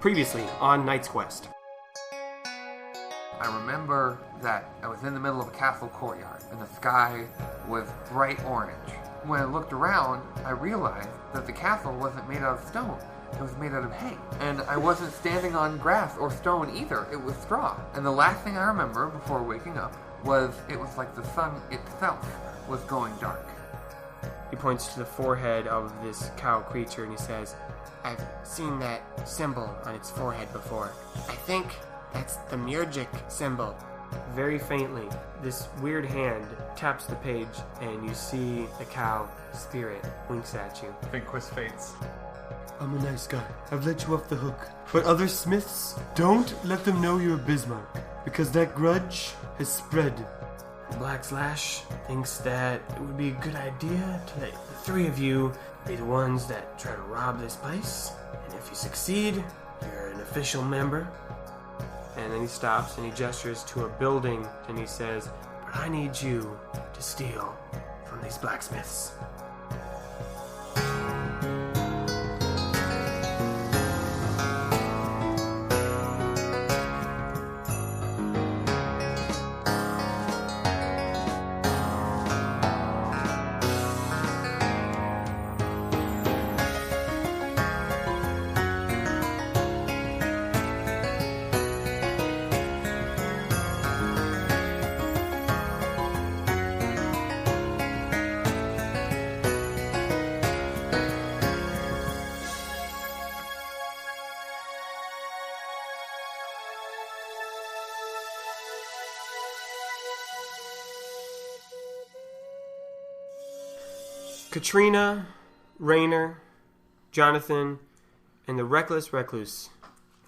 Previously on Knight's Quest. I remember that I was in the middle of a castle courtyard, and the sky was bright orange. When I looked around, I realized that the castle wasn't made out of stone. It was made out of hay. And I wasn't standing on grass or stone either. It was straw. And the last thing I remember before waking up was it was like the sun itself was going dark. He points to the forehead of this cow creature and he says, I've seen that symbol on its forehead before. I think that's the Murgic symbol. Very faintly, this weird hand taps the page and you see the cow spirit winks at you. I think Quis faints. I'm a nice guy. I've let you off the hook. But other smiths, don't let them know you're Bismarck, because that grudge has spread. The Black Slash thinks that it would be a good idea to let the three of you be the ones that try to rob this place. And if you succeed, you're an official member. And then he stops and he gestures to a building and he says, but I need you to steal from these blacksmiths. Katrina, Rainer, Jonathan, and the Reckless Recluse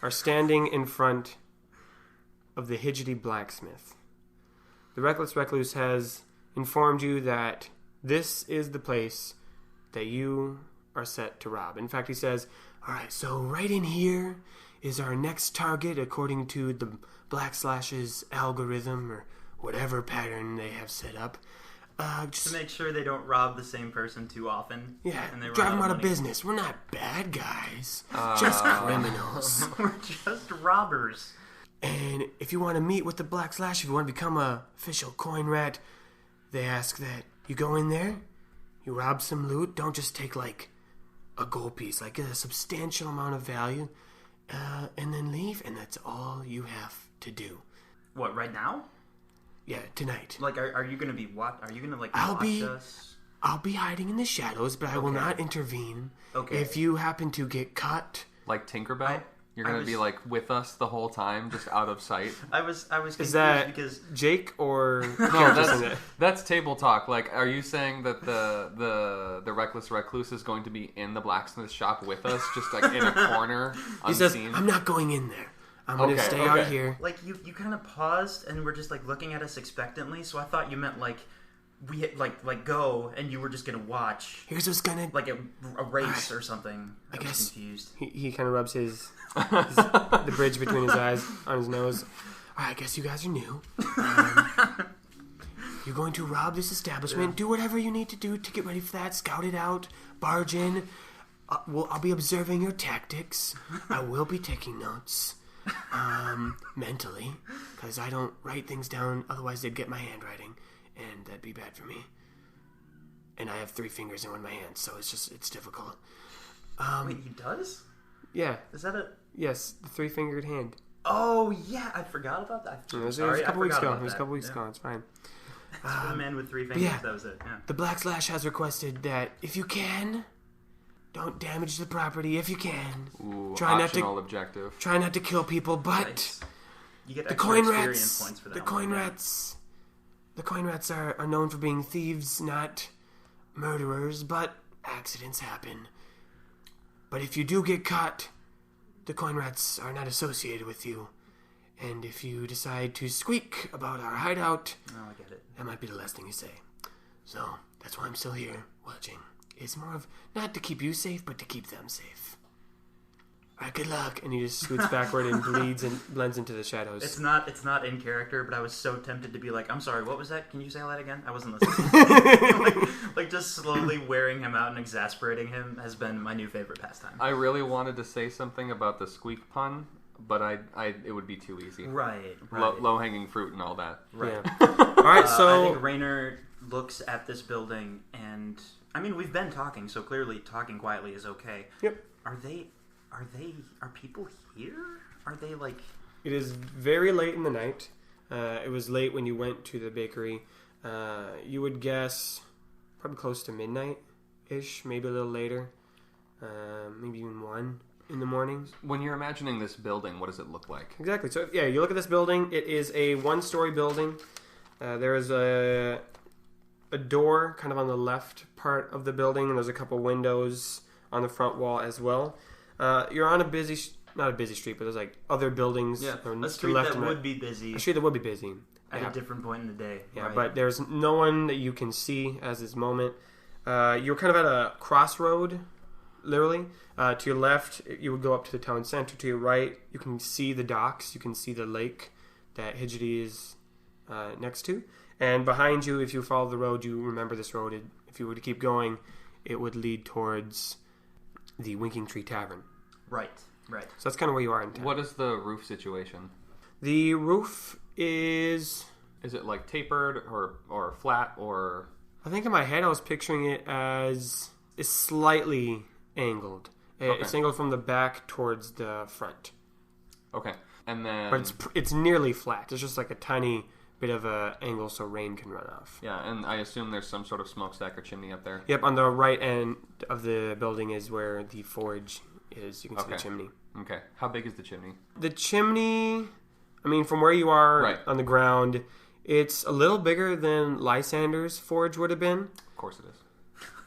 are standing in front of the Hidgety blacksmith. The Reckless Recluse has informed you that this is the place that you are set to rob. In fact, he says, alright, so right in here is our next target according to the Black Slash's algorithm or whatever pattern they have set up. Just to make sure they don't rob the same person too often. Yeah, and they drive them out money. of business. We're not bad guys. Just criminals. We're just robbers. And if you want to meet with the Black Slash, if you want to become a official coin rat, they ask that you go in there, you rob some loot, don't just take like a gold piece, like a substantial amount of value, and then leave, and that's all you have to do. What, right now? Yeah, tonight. Like, are you going to be what? Are you going to, like, I'll watch us? I'll be hiding in the shadows, but I will not intervene. Okay. If you happen to get caught... Like Tinkerbell? You're going to be, like, with us the whole time, just out of sight? I was confused Is that because... Jake or... No, that's table talk. Like, are you saying that the Reckless Recluse is going to be in the blacksmith shop with us, just, like, in a corner, He says, unseen? I'm not going in there. I'm going to stay out here. Like, you kind of paused and were just, like, looking at us expectantly, so I thought you meant, like, we hit, like go, and you were just going to watch. Here's what's going to... Like a race or something. I guess was confused. He kind of rubs the bridge between his eyes on his nose. All right, I guess you guys are new. You're going to rob this establishment. Yeah. Do whatever you need to do to get ready for that. Scout it out. Barge in. I'll be observing your tactics. I will be taking notes. Mentally, because I don't write things down, otherwise they'd get my handwriting, and that'd be bad for me. And I have 3 fingers in one of my hands, so it's difficult. Wait, he does? Yeah. Is that a... Yes, the 3-fingered hand. Oh, yeah, I forgot about that. It was a couple weeks ago. It's fine. For the man with 3 fingers, that was it, yeah. The Black Slash has requested that, if you can... Don't damage the property if you can. Ooh, try optional objective. Try not to kill people, but nice. You get the extra coin experience rats. Points for that the coin rats are known for being thieves, not murderers. But accidents happen. But if you do get caught, the coin rats are not associated with you. And if you decide to squeak about our hideout, I get it. That might be the last thing you say. So that's why I'm still here watching. It's more of not to keep you safe, but to keep them safe. Good luck, and he just scoots backward and bleeds and blends into the shadows. It's not in character, but I was so tempted to be like, I'm sorry, what was that? Can you say that again? I wasn't listening. like just slowly wearing him out and exasperating him has been my new favorite pastime. I really wanted to say something about the squeak pun, but it would be too easy. Right. Low hanging fruit and all that. Right. Yeah. All right, so I think Raynor looks at this building, and I mean, we've been talking, so clearly talking quietly is okay. Yep. Are people here? Are they like... It is very late in the night. It was late when you went to the bakery. You would guess probably close to midnight-ish, maybe a little later. Maybe even 1 in the morning. When you're imagining this building, what does it look like? Exactly. So, yeah, you look at this building. It is a 1-story building. There is a door kind of on the left part of the building, and there's a couple windows on the front wall as well. You're on not a busy street, but there's like other buildings. Yeah, to a street left that and right. would be busy A street that would be busy. at Yeah. a different point in the day. Yeah, right. but there's no one that you can see as this moment. You're kind of at a crossroad, literally. To your left, you would go up to the town center. To your right, you can see the docks. You can see the lake that Hidgety is next to. And behind you, if you follow the road, you remember this road. If you were to keep going, it would lead towards the Winking Tree Tavern. Right. So that's kind of where you are in town. What is the roof situation? The roof is... Is it like tapered or flat or... I think in my head I was picturing it as it's slightly angled. Okay. It's angled from the back towards the front. Okay. And then... But it's nearly flat. It's just like a tiny bit of a angle so rain can run off. Yeah, and I assume there's some sort of smokestack or chimney up there. Yep, on the right end of the building is where the forge is. You can see the Okay. chimney. Okay. How big is the chimney? The chimney, I mean, from where you are Right. on the ground, it's a little bigger than Lysander's forge would have been. Of course it is.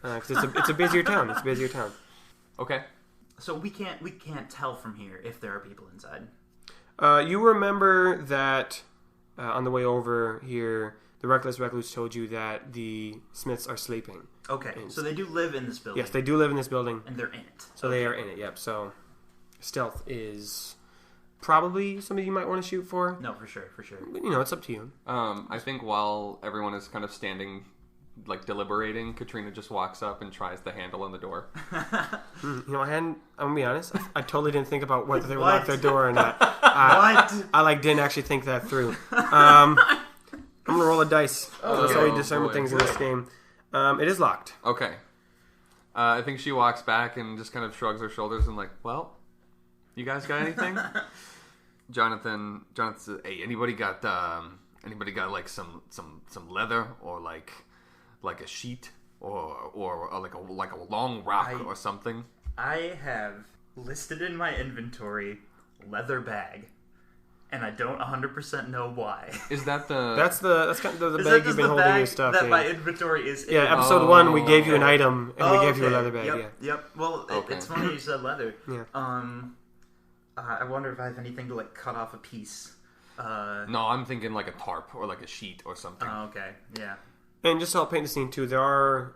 'Cause it's a busier town. It's a busier town. Okay. So we can't tell from here if there are people inside. You remember that on the way over here, the Reckless Recluse told you that the Smiths are sleeping. Okay, so they do live in this building. Yes, they do live in this building. And they're in it. So they are in it, yep. So stealth is probably something you might want to shoot for. No, for sure. But, you know, it's up to you. I think while everyone is kind of standing, like deliberating, Katrina just walks up and tries the handle on the door. You know, I'm going to be honest. I totally didn't think about whether they would What? lock their door or not. What? I didn't actually think that through. I'm going to roll a dice. That's how you discern boy. things in this game. It is locked. Okay. I think she walks back and just kind of shrugs her shoulders and like, well, you guys got anything? Jonathan says, hey, anybody got like some leather or like a sheet or like a long rock or something? I have listed in my inventory leather bag, and I don't 100% know why. Is that the... That's kind of the Is bag that you've just been the holding bag your stuff that in. my inventory is in? Yeah, episode 1, we gave you an okay. item, and we gave you a leather bag, Yep. Well, Okay. it's funny you said leather. Yeah. I wonder if I have anything to like cut off a piece. No, I'm thinking like a tarp or like a sheet or something. Oh, okay. Yeah. And just to help paint the scene, too, there are,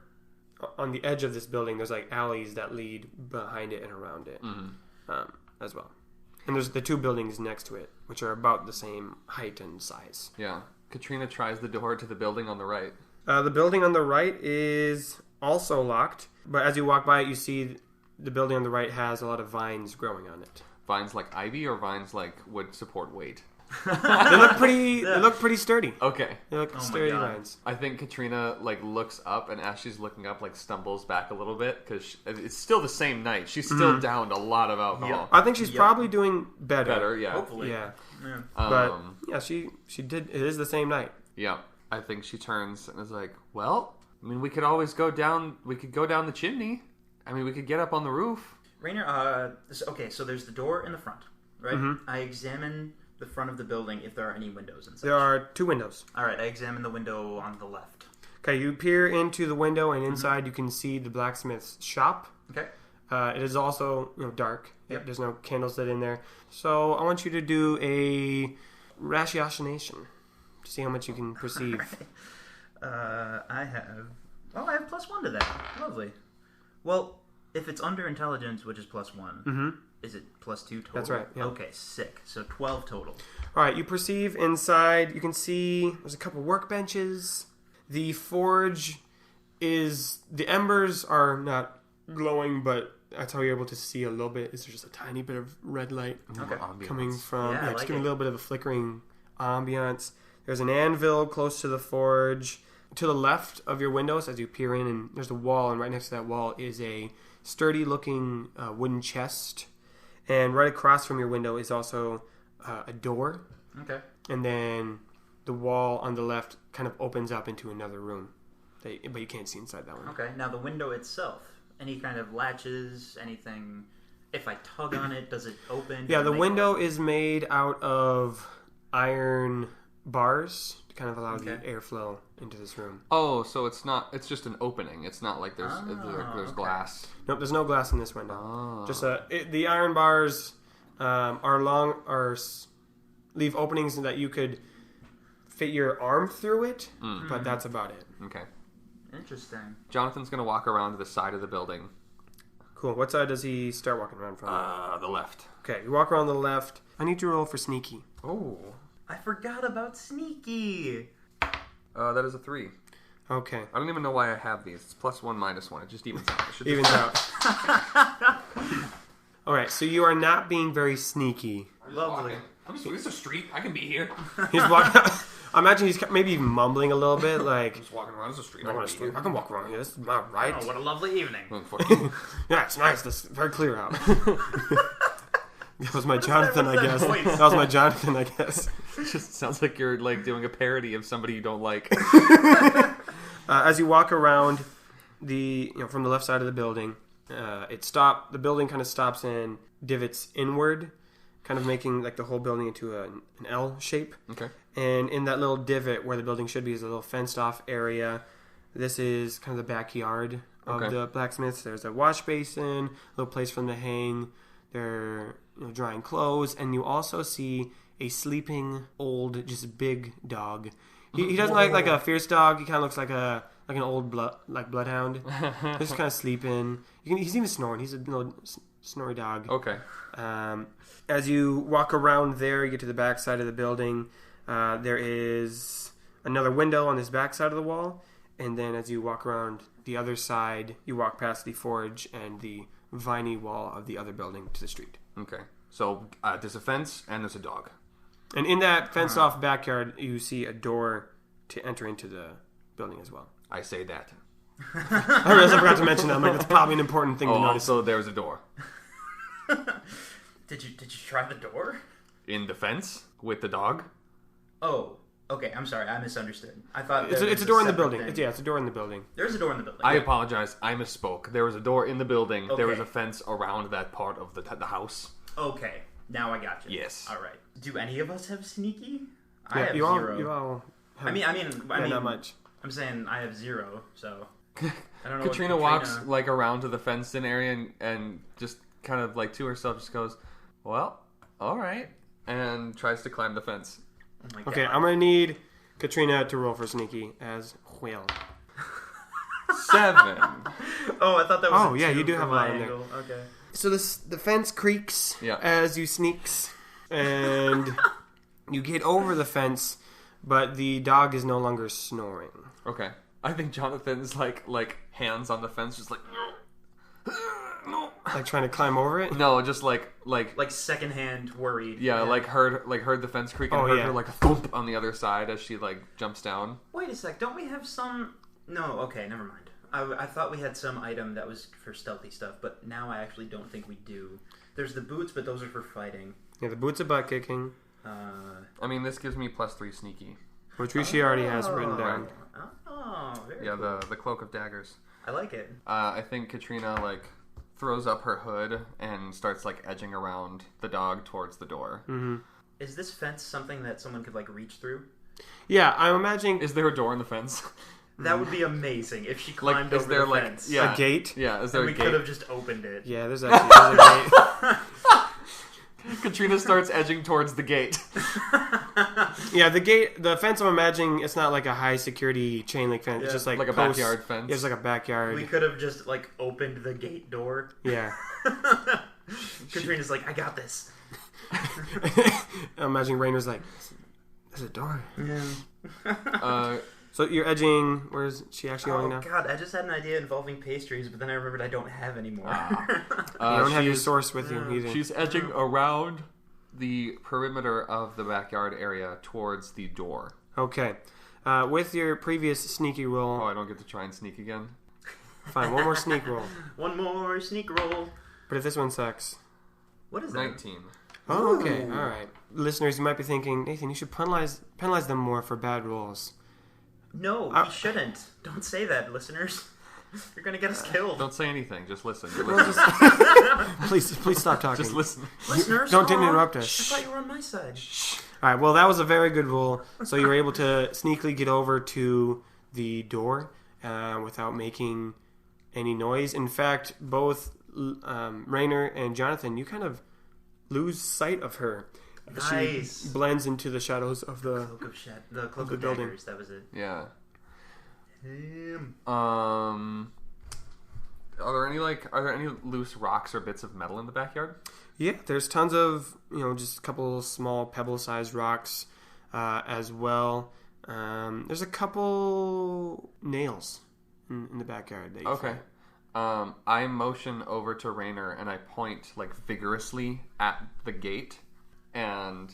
on the edge of this building, there's like alleys that lead behind it and around it as well. And there's the 2 buildings next to it, which are about the same height and size. Yeah. Katrina tries the door to the building on the right. The building on the right is also locked, but as you walk by it, you see the building on the right has a lot of vines growing on it. Vines like ivy or vines like would support weight? They look pretty. They look pretty sturdy. Okay. They look my sturdy God. vines. I think Katrina like looks up, and as she's looking up, like stumbles back a little bit because it's still the same night. She's still downed a lot of alcohol. I think she's Yep. probably doing better. Better, yeah. Hopefully. Yeah, Yeah. but yeah, she did. It is the same night. Yeah. I think she turns and is like, "Well, I mean, we could always go down. We could go down the chimney. I mean, we could get up on the roof." Raynor, so there's the door in the front, right? I examine the front of the building if there are any windows inside. There are 2 windows. All right, I examine the window on the left. Okay, you peer into the window, and inside you can see the blacksmith's shop. Okay. It is also dark. Yep. There's no candles lit in there. So I want you to do a ratiocination to see how much you can perceive. I have +1 to that. Lovely. Well, if it's under intelligence, which is +1, Is it +2 total? That's right, yeah. Okay, sick. So 12 total. All right, you perceive inside. You can see there's a couple workbenches. The forge the embers are not glowing, but that's how you're able to see a little bit. Is there just a tiny bit of red light coming from? Yeah, I just like giving it. a little bit of a flickering ambiance. There's an anvil close to the forge. To the left of your windows, as you peer in, and there's a wall, and right next to that wall is a sturdy-looking wooden chest. And right across from your window is also a door. Okay. And then the wall on the left kind of opens up into another room. But you can't see inside that one. Okay. Now the window itself, any kind of latches, anything. If I tug on it, does it open? Yeah, Does it the make window a- is made out of iron bars to kind of allow the Okay. airflow into this room. Oh, so it's just an opening. It's not like there's okay. glass. Nope, there's no glass in this window. Oh. Just the iron bars leave openings so that you could fit your arm through it, but that's about it. Okay. Interesting. Jonathan's gonna walk around to the side of the building. Cool. What side does he start walking around from? The left. Okay, you walk around the left. I need to roll for sneaky. Oh. I forgot about sneaky. That is a 3. Okay. I don't even know why I have these. It's +1, -1. It just evens out. It should Evens out. Alright, so you are not being very sneaky. Lovely. It's a street. I can be here. He's walking. I imagine he's maybe even mumbling a little bit, like, Just walking around. It's a street. I can walk around here. This is my right. Oh, what a lovely evening. Yeah, it's nice. This is very clear out. That was my Jonathan, I guess. voice? That was my Jonathan, I guess. It just sounds like you're like doing a parody of somebody you don't like. As you walk around from the left side of the building, the building kind of stops and divots inward, kind of making like the whole building into an L shape. Okay. And in that little divot where the building should be is a little fenced off area. This is kind of the backyard of Okay. the blacksmiths. There's a wash basin, a little place for them to hang. They're drying clothes, and you also see a sleeping old, just big dog. He doesn't look like a fierce dog. He kind of looks like an old bloodhound. He's just kind of sleeping. He's even snoring. He's a little snory dog. Okay. As you walk around there, you get to the back side of the building. There is another window on this back side of the wall. And then as you walk around the other side, you walk past the forge and the viney wall of the other building to the street. Okay. So there's a fence and there's a dog. And in that fenced-off backyard, you see a door to enter into the building as well. I say that. I realized I forgot to mention that. I'm like, that's probably an important thing to notice. Also there's a door Did you try the door? in the fence with the dog. Oh, okay. I'm sorry. I misunderstood. I thought It's there a was door in the separate building. thing. It's a door in the building. There's a door in the building. I apologize. I misspoke. There was a door in the building. There was Okay. a fence around that part of the house. Okay. Now I got you. Yes. All right. Do any of us have sneaky? I Yeah, have you all, 0. you all have, I mean, not much. I'm saying I have 0. So I don't know. Katrina what walks like around to the fenced-in area and just kind of like to herself just goes, "Well, all right," and tries to climb the fence. Oh my Okay, God. I'm going to need Katrina to roll for sneaky as well. 7. Oh, I thought that was. Oh, a yeah, 2 you do for have a my lot in there. angle. Okay. So the fence creaks Yeah. as you sneaks, and you get over the fence, but the dog is no longer snoring. Okay. I think Jonathan's like hands on the fence, just like no, Like trying to climb over it? no, just like Like secondhand worried. yeah, like heard the fence creak and Oh, heard yeah. her like a thump on the other side as she like jumps down. Wait a sec. Don't we have some? No. Okay. Never mind. I thought we had some item that was for stealthy stuff, but now I actually don't think we do. There's the boots, but those are for fighting. Yeah, the boots are butt kicking, I mean, this gives me +3 sneaky. which Rishi already has written down. Oh, very Yeah, cool. the cloak of daggers. I like it. I think Katrina like throws up her hood and starts like edging around the dog towards the door. Is this fence something that someone could like reach through? Yeah, I'm imagining Is there a door in the fence? That would be amazing if she Like, climbed is over there the like fence. yeah a gate. Yeah, is there And a we gate? could have just opened it. Yeah, there's a gate. Katrina starts edging towards the gate. Yeah, the fence I'm imagining, it's not like a high security chain link fence. It's Yeah. just like Like a posts. backyard fence. Yeah, it's like a backyard. We could have just like opened the gate door. Yeah. Katrina's like, I got this. I'm imagining Rainer's like, there's a door. Yeah. So you're edging. Where's she actually going Oh now? god, I just had an idea involving pastries, but then I remembered I don't have any more. You don't have your source with you either. She's edging around the perimeter of the backyard area towards the door. Okay. With your previous sneaky roll. Oh, I don't get to try and sneak again? Fine, one more sneak roll. One more sneak roll. But if this one sucks. What is that? 19. Oh, okay. All right. Listeners, you might be thinking, Nathan, you should penalize them more for bad rolls. No, we shouldn't. Don't say that, listeners. You're gonna get us killed. Don't say anything. Just listen. You're Well, listening. please stop talking. Just listen. Listeners, Don't interrupt us. I thought you were on my side. All right. Well, that was a very good roll. So you were able to sneakily get over to the door without making any noise. In fact, both Rainer and Jonathan, you kind of lose sight of her. Nice. She blends into the shadows of the Cloak the of building. daggers. That was it. Yeah. Damn. Are there any loose rocks or bits of metal in the backyard? Yeah, there's tons of, just a couple small pebble-sized rocks as well. There's a couple nails in the backyard that you find. I motion over to Rainer and I point vigorously at the gate, and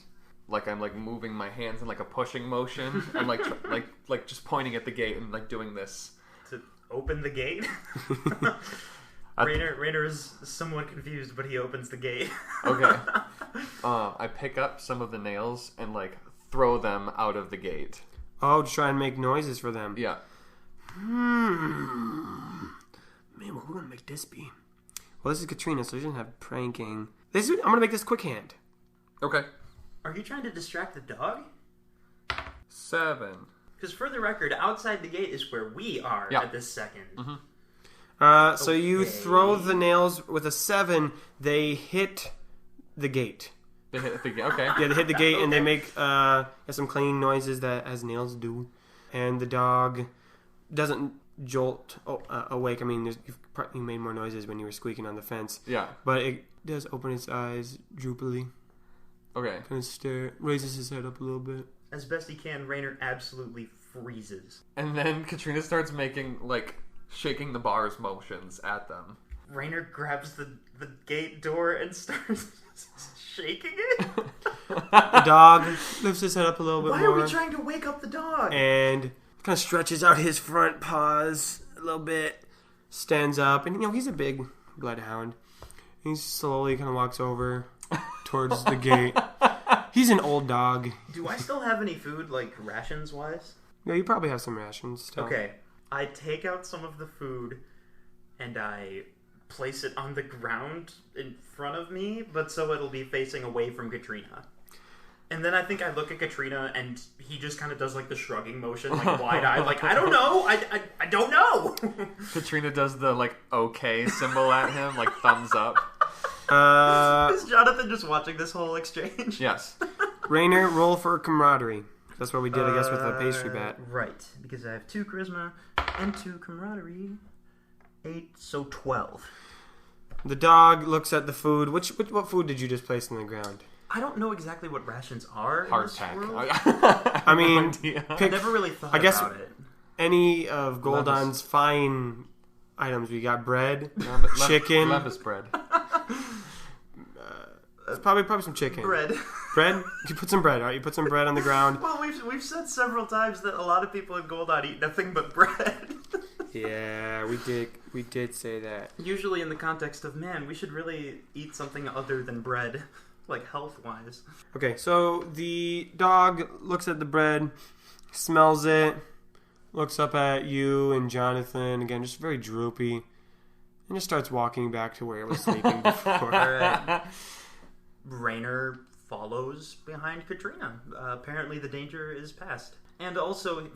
I'm moving my hands in a pushing motion and just pointing at the gate and doing this To open the gate? Rainer is somewhat confused, but he opens the gate. Okay. I pick up some of the nails and throw them out of the gate. Oh, to try and make noises for them. Yeah. Man, what are we gonna make this be? Well, this is Katrina, so she doesn't have pranking. I'm gonna make this quick hand. Okay. Are you trying to distract the dog? 7. Because for the record, outside the gate is where we are at this second. Mm-hmm. So you throw the nails with a 7. They hit the gate. They hit the gate. Okay. Yeah, they hit the gate and they make some clanging noises that as nails do. And the dog doesn't jolt awake. I mean, you made more noises when you were squeaking on the fence. Yeah. But it does open its eyes droopily. Okay. Kind of raises his head up a little bit. As best he can, Rainer absolutely freezes. And then Katrina starts making shaking the bars motions at them. Rainer grabs the gate door and starts shaking it? The dog lifts his head up a little bit Why more. are we trying to wake up the dog? And kind of stretches out his front paws a little bit. Stands up. And, he's a big bloodhound. He slowly kind of walks over towards the gate. He's an old dog. Do I still have any food, rations-wise? Yeah, you probably have some rations still. Okay. I take out some of the food and I place it on the ground in front of me, but so it'll be facing away from Katrina. And then I think I look at Katrina and he just kind of does the shrugging motion, wide-eyed, I don't know, I don't know. Katrina does the okay symbol at him, thumbs up. Is Jonathan just watching this whole exchange? Yes. Rainer, roll for camaraderie. That's what we did, I guess, with the pastry bat. Right, because I have 2 charisma and 2 camaraderie. 8, so 12. The dog looks at the food. What food did you just place on the ground? I don't know exactly what rations are. Hardtack. I mean, I never really thought about it. Any of Goldon's fine items. We got bread, chicken. Levis bread. Probably some chicken. Bread. Bread? You put some bread, all right? You put some bread on the ground. Well, we've said several times that a lot of people in Goldon eat nothing but bread. Yeah, we did say that. Usually in the context of, man, we should really eat something other than bread, health-wise. Okay, so the dog looks at the bread, smells it, looks up at you and Jonathan, again, just very droopy, and just starts walking back to where it was sleeping before. Alright. Rainer follows behind Katrina. Apparently the danger is past. And also,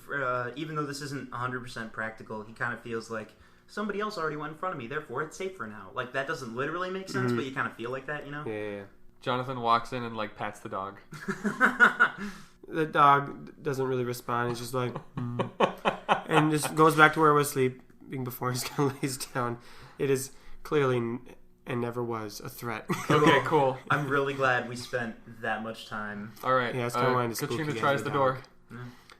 even though this isn't 100% practical, he kind of feels like somebody else already went in front of me, therefore it's safe for now. That doesn't literally make sense, but you kind of feel like that, Yeah. Jonathan walks in and pats the dog. The dog doesn't really respond. He's just and just goes back to where it was sleeping before he kind of lays down. It is clearly and never was a threat. Okay, cool. I'm really glad we spent that much time. All right. Yeah, it's kinda wanting to spook Katrina you tries guys the with door. dog.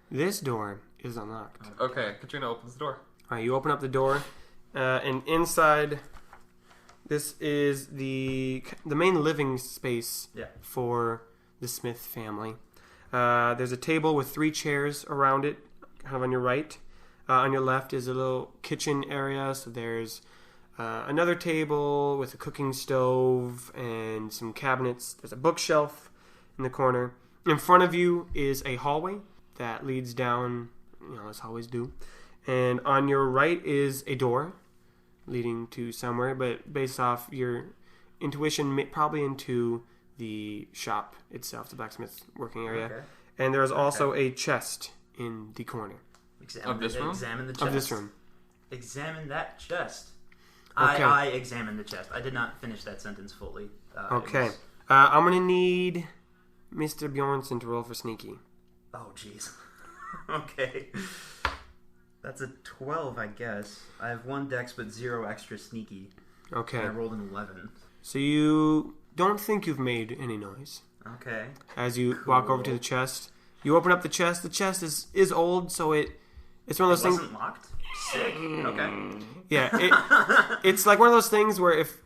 This door is unlocked. Okay, Katrina opens the door. All right, you open up the door, and inside, this is the main living space for the Smith family. There's a table with 3 chairs around it, kind of on your right. On your left is a little kitchen area, so there's another table with a cooking stove and some cabinets. There's a bookshelf in the corner. In front of you is a hallway that leads down, as hallways do. And on your right is a door leading to somewhere, but based off your intuition, probably into the shop itself, the blacksmith working area. Okay. And there's also a chest in the corner. Examine this room? Examine the chest. Of this room. Examine that chest. Okay. I examined the chest. I did not finish that sentence fully. Okay. I'm going to need Mr. Bjornson to roll for sneaky. Oh, jeez. Okay. That's a 12, I guess. I have 1 dex, but 0 extra sneaky. Okay. And I rolled an 11. So you don't think you've made any noise. Okay. As you walk over to the chest. You open up the chest. The chest is old, so it's one of those things. It wasn't locked? Sick. Okay. Yeah, it's like one of those things where if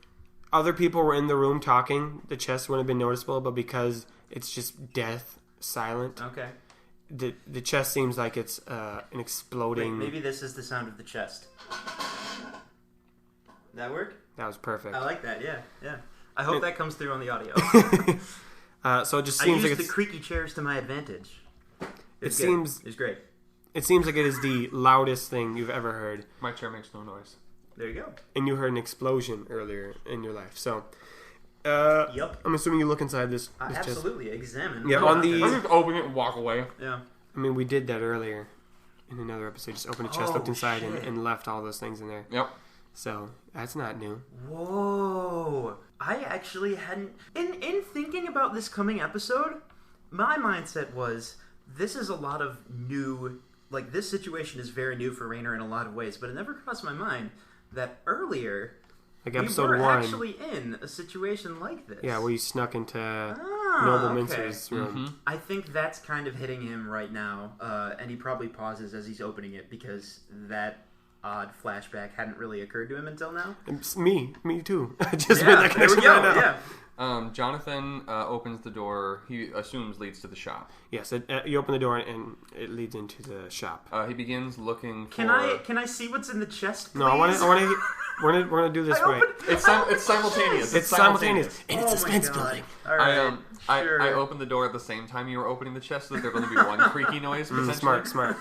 other people were in the room talking, the chest wouldn't have been noticeable, but because it's just death, silent. Okay. The chest seems like it's an exploding. Wait, maybe this is the sound of the chest. That work? That was perfect. I like that. Yeah. I hope that comes through on the audio. So it just I seems used like the creaky chairs to my advantage. It's great. It seems like it is the loudest thing you've ever heard. My chair makes no noise. There you go. And you heard an explosion earlier in your life. So, yep. I'm assuming you look inside this chest. Absolutely. Examine. Yeah, I'm just open it and walk away. Yeah. I mean, we did that earlier in another episode. Just opened a chest, looked inside, and left all those things in there. Yep. So, that's not new. Whoa. I actually hadn't... In thinking about this coming episode, my mindset was, this is a lot of new... Like, this situation is very new for Raynor in a lot of ways, but it never crossed my mind that earlier... Like episode we were 1. actually in a situation like this. Yeah, where you snuck into Noble Mincer's room. Mm-hmm. I think that's kind of hitting him right now, and he probably pauses as he's opening it because that odd flashback hadn't really occurred to him until now. Me too. I just made that connection there we go, right now. Yeah. Jonathan opens the door. He assumes leads to the shop. Yes, you open the door and it leads into the shop. He begins looking for... Can I see what's in the chest, please? No, I want to. We're gonna do this right. It's simultaneous. It's simultaneous, and it's suspense building. All right, sure. I opened the door at the same time you were opening the chest, so that there would only be one creaky noise. Potentially. Smart.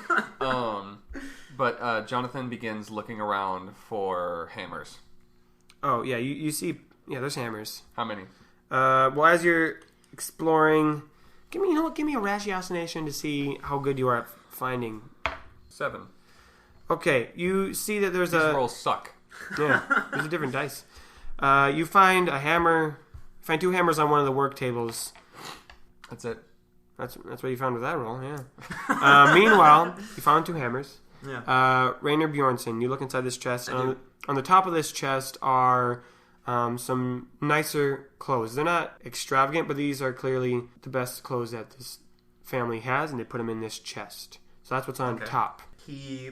But Jonathan begins looking around for hammers. Oh yeah, you see. Yeah, there's hammers. How many? Well, as you're exploring, give me a ratiocination to see how good you are at finding. 7. Okay, you see that there's These rolls suck. Yeah, there's a different dice. You find a hammer. You find 2 hammers on one of the work tables. That's it. That's what you found with that roll. Yeah. Meanwhile, you found 2 hammers. Yeah. Raynor Bjornson, you look inside this chest. On the top of this chest are some nicer clothes. They're not extravagant, but these are clearly the best clothes that this family has, and they put them in this chest. So that's what's on top. He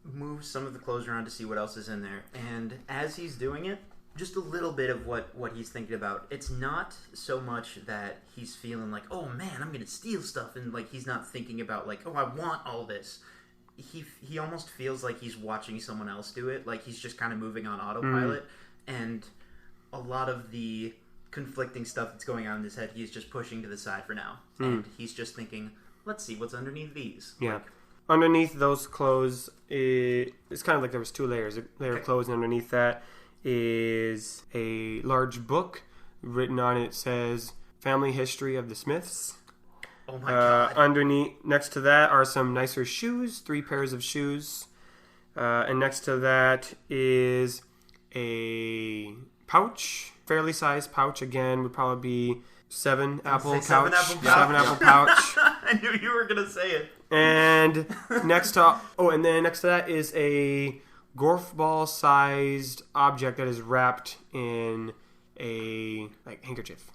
moves some of the clothes around to see what else is in there, and as he's doing it, just a little bit of what he's thinking about. It's not so much that he's feeling like, oh man, I'm gonna steal stuff, and like he's not thinking about like, oh, I want all this. He almost feels like he's watching someone else do it, like he's just kind of moving on autopilot, and a lot of the conflicting stuff that's going on in his head, he's just pushing to the side for now, and he's just thinking, let's see what's underneath these. Yeah. Like, underneath those clothes, it's kind of like there was 2 layers. A layer of clothes, and underneath that is a large book. Written on it says, Family History of the Smiths. oh my god. Next to that are some nicer shoes, 3 pairs of shoes. And next to that is a pouch, fairly sized pouch. Again, would probably be 7 apple pouch. 7 apple pouch. 7 apple pouch. I knew you were gonna say it. And next to that is a golf ball sized object that is wrapped in a handkerchief.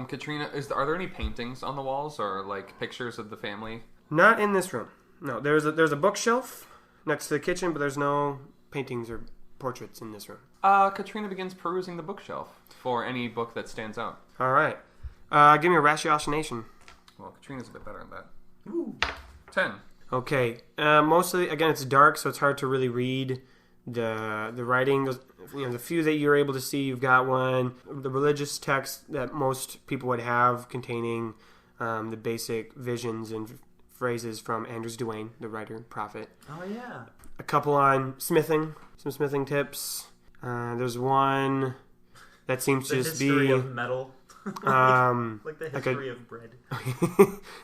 Katrina, are there any paintings on the walls or like pictures of the family? Not in this room. No, there's a bookshelf next to the kitchen, but there's no paintings or portraits in this room. Katrina begins perusing the bookshelf for any book that stands out. All right. Give me a ratiocination. Well, Katrina's a bit better than that. Ooh. 10. Okay. Mostly, again, it's dark, so it's hard to really read the writing. The few that you're able to see, you've got one. The religious text that most people would have containing the basic visions and phrases from Andrews Duane, the writer, prophet. Oh, yeah. A couple on smithing, some smithing tips. There's one that seems to just be... The history of metal. Like the history of bread.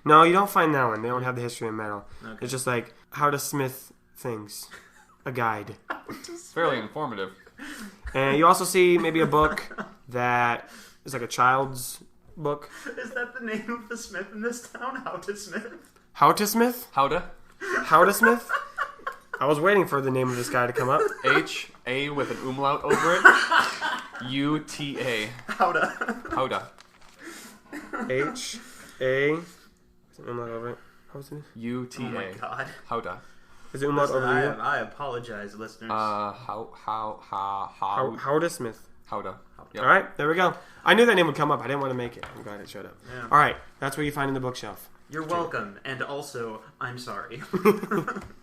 No, you don't find that one. They don't have the history of metal. Okay. It's just like how to smith things. A guide. Fairly informative. And you also see maybe a book that is like a child's book. Is that the name of the smith in this town? How to Smith? How to smith? Howda. How to smith? I was waiting for the name of this guy to come up. H-A with an umlaut over it. U-T-A. Howda. Howda. H-A. Is it umlaut over it? How is it? U-T-A. Oh my god. Howda. Is it umlaut Listen, over you? I apologize, listeners. How to smith. Howda. Yep. All right, there we go. I knew that name would come up. I didn't want to make it. I'm glad it showed up. Yeah. All right, that's what you find in the bookshelf. You're welcome, and also, I'm sorry.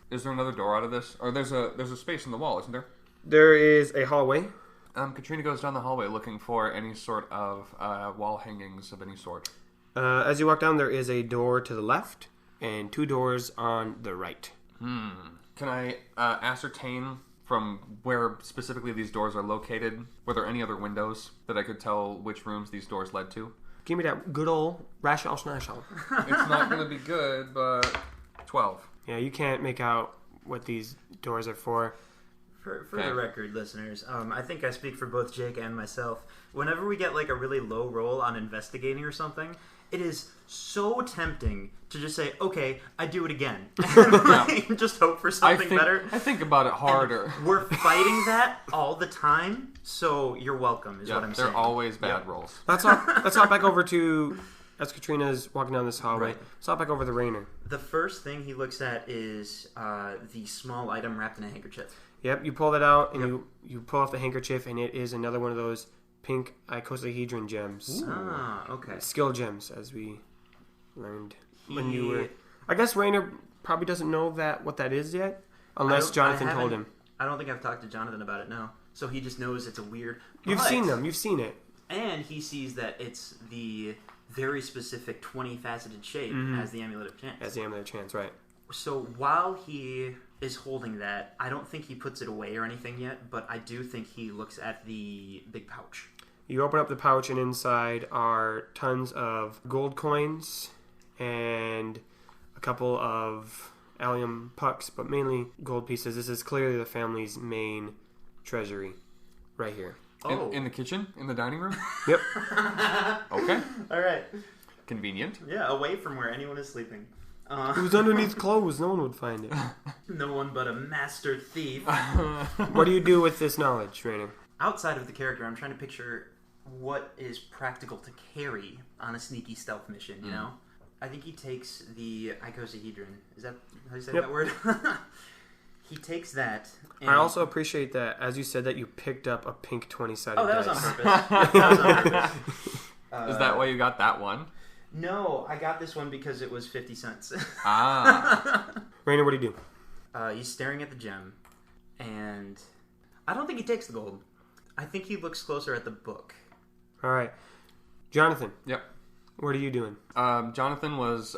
Is there another door out of this? Or there's a space in the wall, isn't there? There is a hallway. Katrina goes down the hallway looking for any sort of wall hangings of any sort. As you walk down, there is a door to the left and 2 doors on the right. Can I ascertain from where specifically these doors are located? Were there any other windows that I could tell which rooms these doors led to? Give me that good old ratiocination. It's not going to be good, but 12. Yeah, you can't make out what these doors are for. For the record, listeners, I think I speak for both Jake and myself. Whenever we get like a really low roll on investigating or something, it is so tempting to just say, okay, I do it again. And just hope for something better. I think about it harder. And we're fighting that all the time, so you're welcome, is what I'm saying. They're always bad rolls. Let's hop back over to, as Katrina's walking down this hallway, Right. let's hop back over to Rainer. The first thing he looks at is the small item wrapped in a handkerchief. Yep, you pull that out, and you pull off the handkerchief, and it is another one of those pink icosahedron gems. Ooh. Ah, okay. Skill gems, as we learned when you were... I guess Rainer probably doesn't know what that is yet, unless Jonathan told him. I don't think I've talked to Jonathan about it, no. So he just knows it's a weird... You've seen them. You've seen it. And he sees that it's the very specific 20-faceted shape as the Amulet of Chance. As the Amulet of Chance, right. So while he is holding that, I don't think he puts it away or anything yet, but I do think he looks at the big pouch. You open up the pouch, and inside are tons of gold coins and a couple of allium pucks, but mainly gold pieces. This is clearly the family's main treasury right here. Oh. In the kitchen? In the dining room? Yep. Okay. All right. Convenient. Yeah, away from where anyone is sleeping. It was underneath clothes. No one would find it. No one but a master thief. What do you do with this knowledge, Rainer? Outside of the character, I'm trying to picture what is practical to carry on a sneaky stealth mission, you know? I think he takes the icosahedron. Is that how you say that word? He takes that. And I also appreciate that, as you said that, you picked up a pink 20-sided Oh, that dice. was on purpose. That was on purpose. Is that why you got that one? No, I got this one because it was 50 cents. Ah. Rainer, what do you do? He's staring at the gem, and I don't think he takes the gold. I think he looks closer at the book. All right. Jonathan, Yep. what are you doing? Jonathan was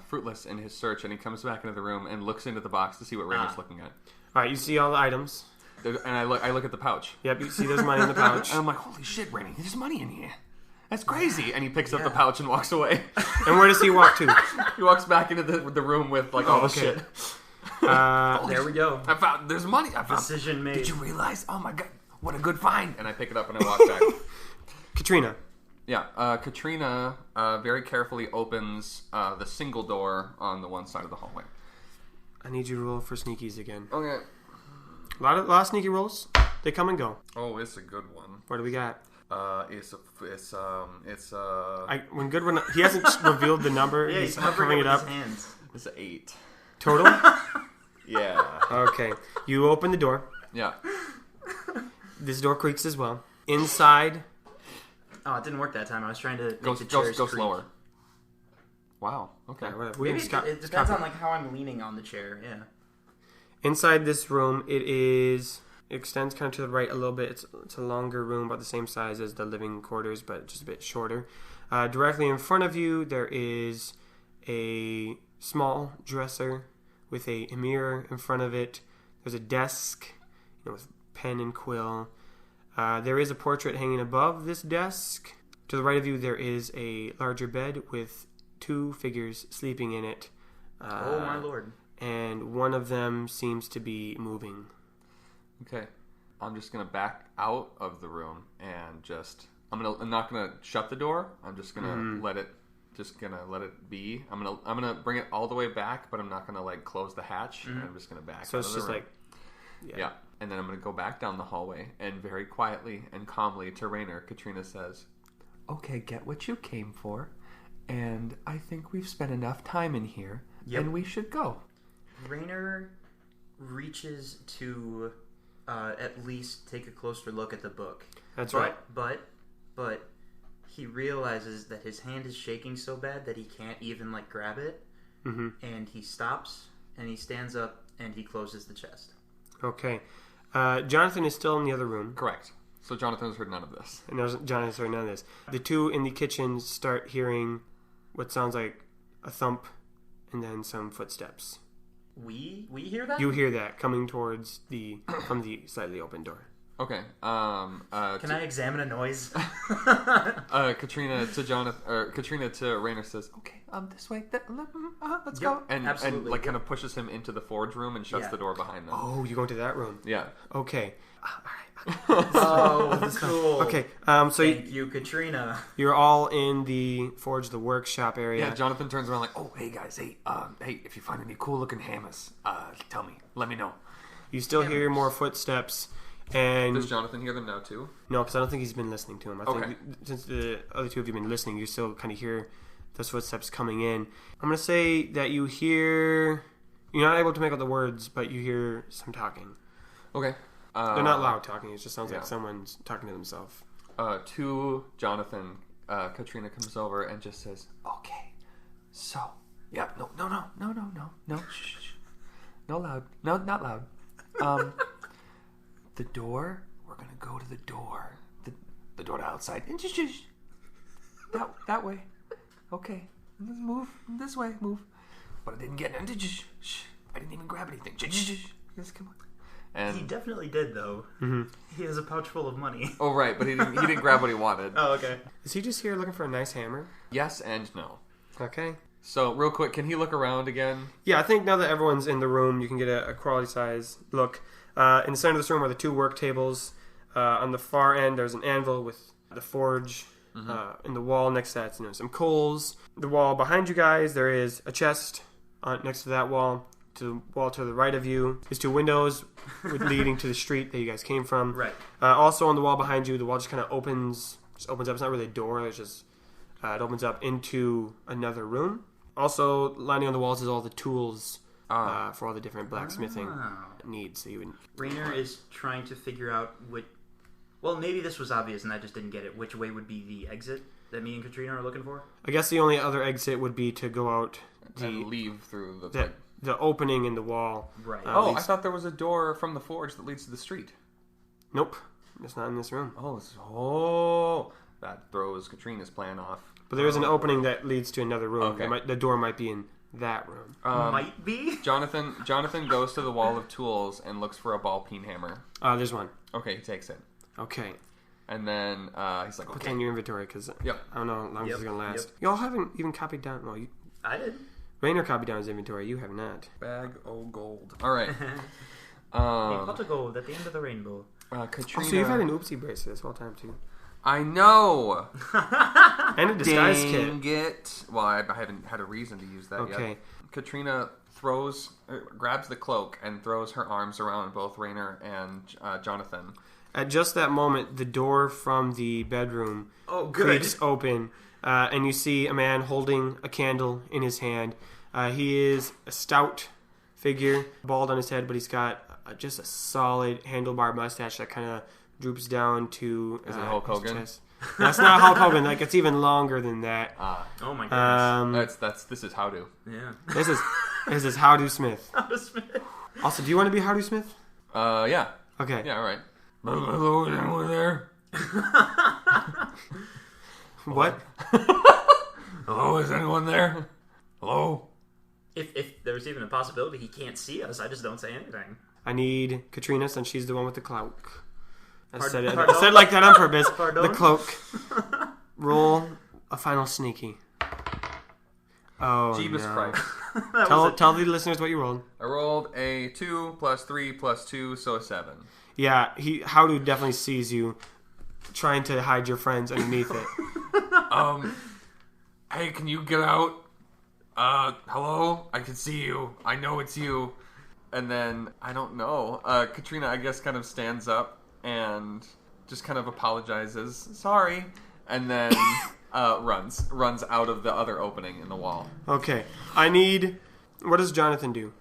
fruitless in his search, and he comes back into the room and looks into the box to see what Rainer's looking at. All right, you see all the items. And I look at the pouch. Yep, you see there's money in the pouch. And I'm like, holy shit, Rainer, there's money in here. That's crazy. And he picks up the pouch and walks away. And where does he walk to? He walks back into the room with like all the shit. There we go. I found there's money. I found. Decision made. Did you realize? Oh my god, what a good find! And I pick it up and I walk back. Katrina. Yeah, Katrina very carefully opens the single door on the one side of the hallway. I need you to roll for sneakies again. Okay. A lot of sneaky rolls. They come and go. Oh, it's a good one. What do we got? When Goodwin, he hasn't revealed the number. Yeah, he's covering covering it up. with his hands. It's an 8. Total. Yeah. Okay, you open the door. Yeah. This door creaks as well. Inside, Oh, it didn't work that time. I was trying to make Go the chairs creak. slower. Wow. Okay. whatever. Maybe It's it depends on like how I'm leaning on the chair. Yeah. inside this room, it extends kind of to the right a little bit. It's a longer room, about the same size as the living quarters, but just a bit shorter. Directly in front of you, there is a small dresser with a mirror in front of it. There's a desk, with pen and quill. There is a portrait hanging above this desk. To the right of you, there is a larger bed with 2 figures sleeping in it. Oh my lord. And one of them seems to be moving. Okay. I'm just gonna back out of the room and I'm not gonna shut the door. I'm just gonna let it be. I'm gonna bring it all the way back, but I'm not gonna like close the hatch. I'm just gonna back. So out it's of the just room. like, Yeah. And then I'm going to go back down the hallway, and very quietly and calmly to Rainer, Katrina says, "Okay, get what you came for, and I think we've spent enough time in here, and we should go." Rainer reaches to at least take a closer look at the book. That's right. But he realizes that his hand is shaking so bad that he can't even like grab it. Mm-hmm. And he stops and he stands up and he closes the chest. Okay. Jonathan is still in the other room. Correct. So Jonathan has heard none of this. And Jonathan's heard none of this. The 2 in the kitchen start hearing what sounds like a thump and then some footsteps. We hear that? You hear that coming towards from the slightly open door. Okay. Can I examine a noise? Katrina to Rainer says, "Okay, this way. Let's go." And absolutely. like kind of pushes him into the forge room and shuts the door behind them. Oh, you go into that room? Yeah. Okay. Oh, cool. Okay. So Thank you, Katrina. you're all in the forge, the workshop area. Yeah. Jonathan turns around like, "Oh, hey guys, hey, if you find any cool looking hammers, tell me. Let me know." You still hear more footsteps. And Does Jonathan hear them now too? no, because I don't think he's been listening to him. I Okay. think since the other 2 of you have been listening, you still kind of hear those footsteps coming in. I'm going to say that you're not able to make out the words, but you hear some talking. Okay. They're not loud talking. It just sounds yeah. like someone's talking to themselves. To Jonathan, Katrina comes over and just says, "Okay, so yeah, no, shh, no loud, no, not loud. The door. We're gonna go to the door, the door to outside, and just that way. Okay, let's move this way, move. But I didn't get it. I didn't even grab anything. Just come on." And He definitely did, though. Mm-hmm. He has a pouch full of money. oh right, but he didn't grab what he wanted. Oh, okay. Is he just here looking for a nice hammer? Yes and no. Okay. So real quick, can he look around again? Yeah, I think now that everyone's in the room, you can get a quality size look. In the center of this room are the 2 work tables. On the far end, there's an anvil with the forge. In the wall next to that, some coals. The wall behind you guys, there is a chest next to that wall. To the wall to the right of you, there's 2 windows leading to the street that you guys came from. Right. Also on the wall behind you, the wall just kind of opens up. It's not really a door. It's just it opens up into another room. Also, lining on the walls is all the tools for all the different blacksmithing needs. So you would. Rainer is trying to figure out well, maybe this was obvious and I just didn't get it. Which way would be the exit that me and Katrina are looking for? I guess the only other exit would be to go out And leave through the opening in the wall. Right. I thought there was a door from the forge that leads to the street. Nope, it's not in this room. That throws Katrina's plan off. But there is an opening that leads to another room. Okay. The door might be in that room. Might be? Jonathan goes to the wall of tools and looks for a ball peen hammer. There's one. Okay, he takes it. Okay. And then he's like, Put okay. that in your inventory because Yep. I don't know how long this is going to last. Yep. Y'all haven't even copied down. Well, I did. Rainer copied down his inventory. You have not. Bag o' gold. All right. A pot of gold at the end of the rainbow. Katrina. So you've had an oopsie bracelet this whole time too. I know. And a disguise kit. Dang it. Well, I haven't had a reason to use that yet. Okay. Katrina grabs the cloak and throws her arms around both Rainer and Jonathan. At just that moment, the door from the bedroom good. creaks open, and you see a man holding a candle in his hand. He is a stout figure, bald on his head, but he's got just a solid handlebar mustache that kind of droops down to Is it Hulk his Hogan? chest. That's not Hulk Hogan. Like, it's even longer than that. Oh my goodness. This is how to. Yeah. This is Howdy Smith. Howdy Smith. Also, do you want to be Howdy Smith? Yeah. Okay. Yeah, all right. Hello, is anyone there? What? Hello, is anyone there? Hello? If there's even a possibility he can't see us, I just don't say anything. I need Katrina, since she's the one with the cloak. I said it Pardon? like that on purpose. Pardon? The cloak. Roll a final sneaky. Oh, Jeebus no. Christ. Tell the listeners what you rolled. I rolled a 2 + 3 + 2, so a 7. Yeah, Howdy definitely sees you trying to hide your friends underneath it. Hey, can you get out? Hello? I can see you. I know it's you. And then, I don't know, Katrina, I guess, kind of stands up and just kind of apologizes. Sorry. And then runs out of the other opening in the wall. Okay. What does Jonathan do?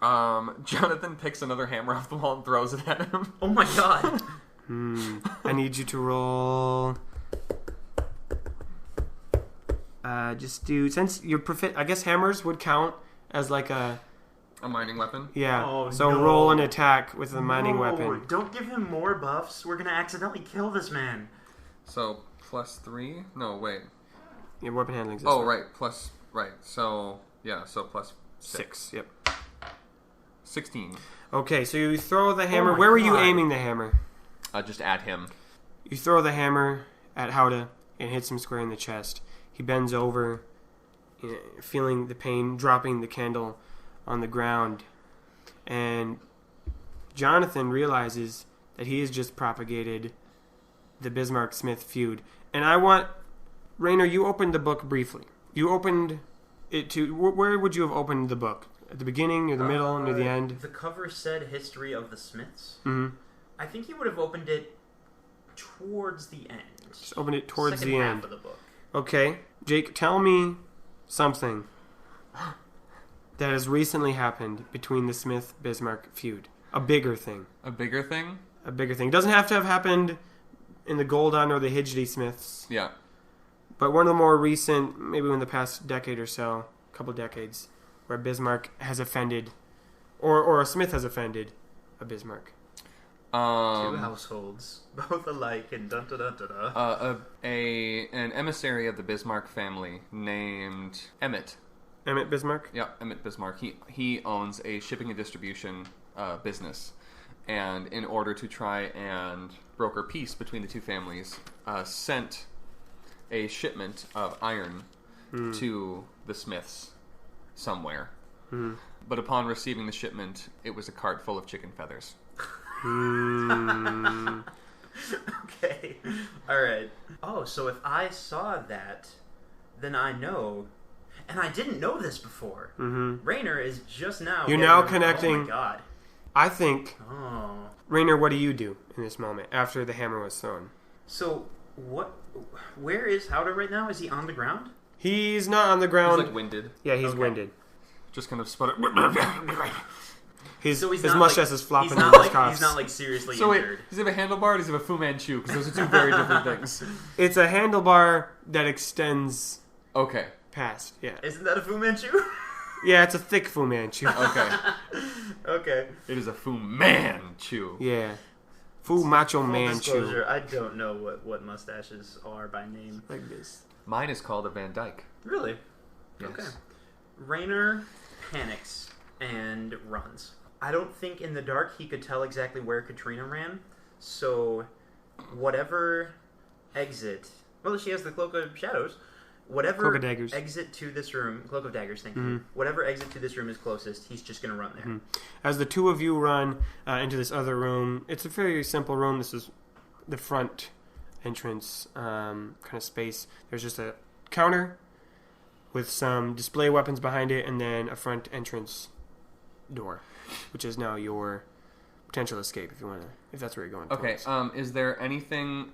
Jonathan picks another hammer off the wall and throws it at him. Oh my god. I need you to roll... just do... Since you're I guess hammers would count as like a... A mining weapon? Yeah. Oh, so no. roll an attack with a mining weapon. Don't give him more buffs. We're gonna accidentally kill this man. So, +3? No, wait. Your weapon handling is Oh, right. Right. So, yeah, so +6. 6. Yep. 16. Okay, so you throw the hammer. my Where were you God. aiming the hammer? Just at him. You throw the hammer at Howda and hits him square in the chest. He bends over, feeling the pain, dropping the candle on the ground. And Jonathan realizes that he has just propagated the Bismarck-Smith feud. And I want... Rainer, you opened the book briefly. You opened it to... Where would you have opened the book? At the beginning, near the middle, near the end? The cover said History of the Smiths. Mm-hmm. I think he would have opened it towards the end. Just open it towards Second the half end. of the book. Okay. Jake, tell me something that has recently happened between the Smith-Bismarck feud. A bigger thing. A bigger thing? A bigger thing. It doesn't have to have happened in the Goldon or the Hidgety Smiths. Yeah. But one of the more recent, maybe in the past decade or so, couple decades, where Bismarck has offended, or a Smith has offended a Bismarck. Two households, both alike, and dun dun dun dun dun. An emissary of the Bismarck family named Emmett. Emmett Bismarck? Yeah, Emmett Bismarck. He owns a shipping and distribution business. And in order to try and broker peace between the two families, sent a shipment of iron to the Smiths somewhere. But upon receiving the shipment, it was a cart full of chicken feathers. Okay. Alright. Oh, so if I saw that, then I know. And I didn't know this before. Rainer is just now... You're getting- now connecting- Oh my god. I think, Oh. Rainer, what do you do in this moment after the hammer was thrown? So, where is Howder right now? Is he on the ground? He's not on the He's ground. like winded. Yeah, he's Okay. winded. Just kind of sputter. His He's his not, mustache like, is flopping he's in not his like, cuffs. He's not like seriously So wait, injured. does he have a handlebar or does he have a Fu Manchu? Because those are two very different things. It's a handlebar that extends Okay. past. Yeah, Isn't that a Fu Manchu? yeah, it's a thick Fu Manchu. Okay. Okay. It is a Fu Manchu. Yeah, Fu Macho Full Manchu. disclosure, I don't know what mustaches are by name. Like this. Mine is called a Van Dyke. Really? Yes. Okay. Rainer panics and runs. I don't think in the dark he could tell exactly where Katrina ran, so whatever exit... Well, she has the Cloak of Shadows. Whatever Cloak of Daggers. exit to this room... Cloak of Daggers, thank you. Whatever exit to this room is closest, he's just going to run there. As the two of you run into this other room, it's a very simple room. This is the front entrance kind of space. There's just a counter with some display weapons behind it, and then a front entrance door, which is now your potential escape if you want to, if that's where you're going. Okay. towards. Is there anything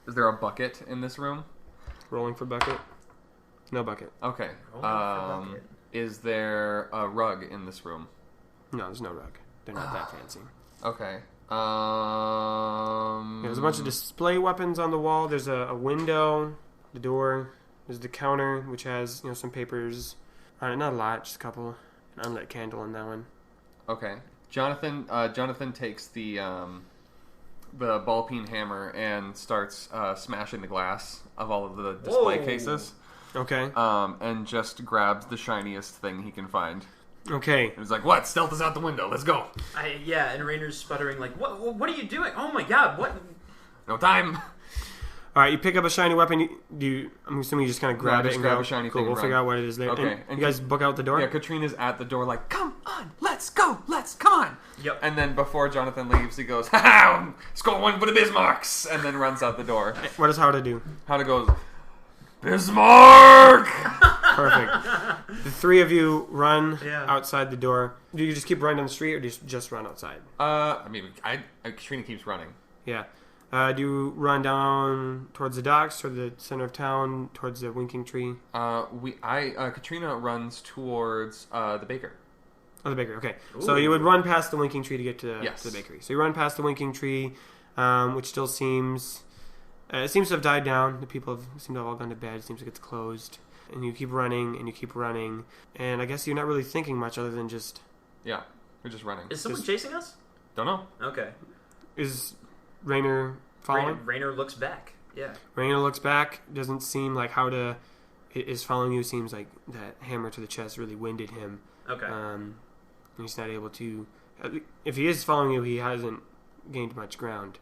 is there a bucket in this room? Rolling for bucket. No bucket. Okay. Rolling for bucket. Is there a rug in this room? No, there's no rug. They're not that fancy. Okay. There's a bunch of display weapons on the wall. There's a window, the door. There's the counter, which has some papers on it. Not a lot, just a couple. An unlit candle on that one. Okay. Jonathan takes the ball peen hammer and starts smashing the glass of all of the display Whoa. cases. Okay. And just grabs the shiniest thing he can find. Okay. And he's like, "What? Stealth is out the window. Let's go." And Rainer's sputtering like, what are you doing? Oh my god, what? No time. All right, you pick up a shiny weapon. I'm assuming you just kind of grab it just and grab go. a shiny cool, thing we'll and figure run. out what it is later. Okay, And you guys book out the door? Yeah, Katrina's at the door like, "Come on, let's go, come on." Yep. And then before Jonathan leaves, he goes, "Ha ha, score one for the Bismarcks," and then runs out the door. What does Howard do? Howard goes, "Bismarck!" Perfect. The three of you run Yeah. outside the door. Do you just keep running down the street, or do you just run outside? Katrina keeps running. Yeah. Do you run down towards the docks, toward the center of town, towards the winking tree? Katrina runs towards the baker. Oh, the bakery. Okay. So you would run past the winking tree to get to Yes. the bakery. So you run past the winking tree, which still seems... it seems to have died down. The people seem to have all gone to bed. It seems like it's closed. And you keep running, and you keep running. And I guess you're not really thinking much other than just... Yeah, we're just running. Is someone chasing us? Don't know. Okay. Is Rainer following? Rainer looks back. Yeah. Rainer looks back. Doesn't seem like Howda is following you. Seems like that hammer to the chest really winded him. Okay. He's not able to... If he is following you, he hasn't gained much ground.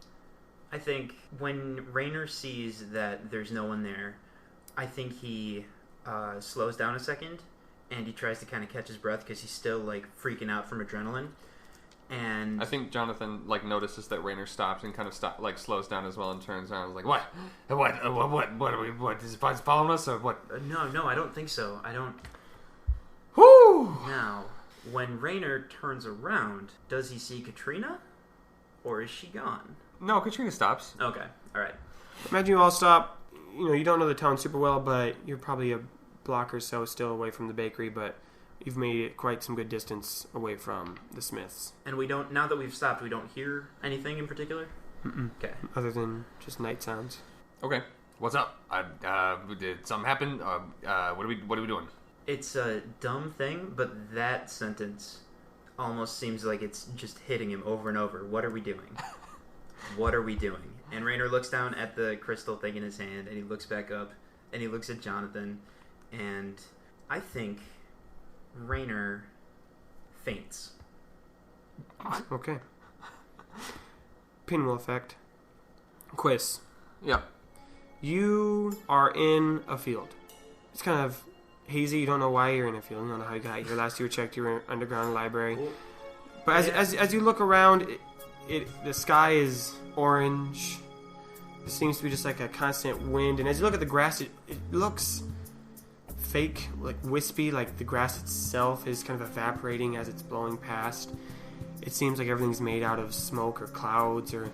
I think when Rainer sees that there's no one there, I think he slows down a second and he tries to kind of catch his breath because he's still like freaking out from adrenaline. And I think Jonathan notices that Rainer stops and kind of slows down as well and turns around. And is like, what are we? What is he following us or what? No, I don't think so. I don't. Whoo! Now, when Rainer turns around, does he see Katrina, or is she gone? No, Katrina stops. Okay, all right. Imagine you all stop. You don't know the town super well, but you're probably a block or so still away from the bakery, but you've made it quite some good distance away from the Smiths. And we don't. Now that we've stopped, we don't hear anything in particular. Mm-mm. Okay. Other than just night sounds. Okay, what's up? Did something happen? What are we doing? It's a dumb thing, but that sentence almost seems like it's just hitting him over and over. What are we doing? What are we doing? And Rainer looks down at the crystal thing in his hand, and he looks back up, and he looks at Jonathan, and I think Rainer faints. Okay. Pinwheel effect. Quis. Yeah. You are in a field. It's kind of hazy. You don't know why you're in a field. You don't know how you got here. Last you checked your underground library. But as you look around, the sky is orange. It seems to be just like a constant wind. And as you look at the grass, it looks fake, like wispy, like the grass itself is kind of evaporating as it's blowing past. It seems like everything's made out of smoke or clouds or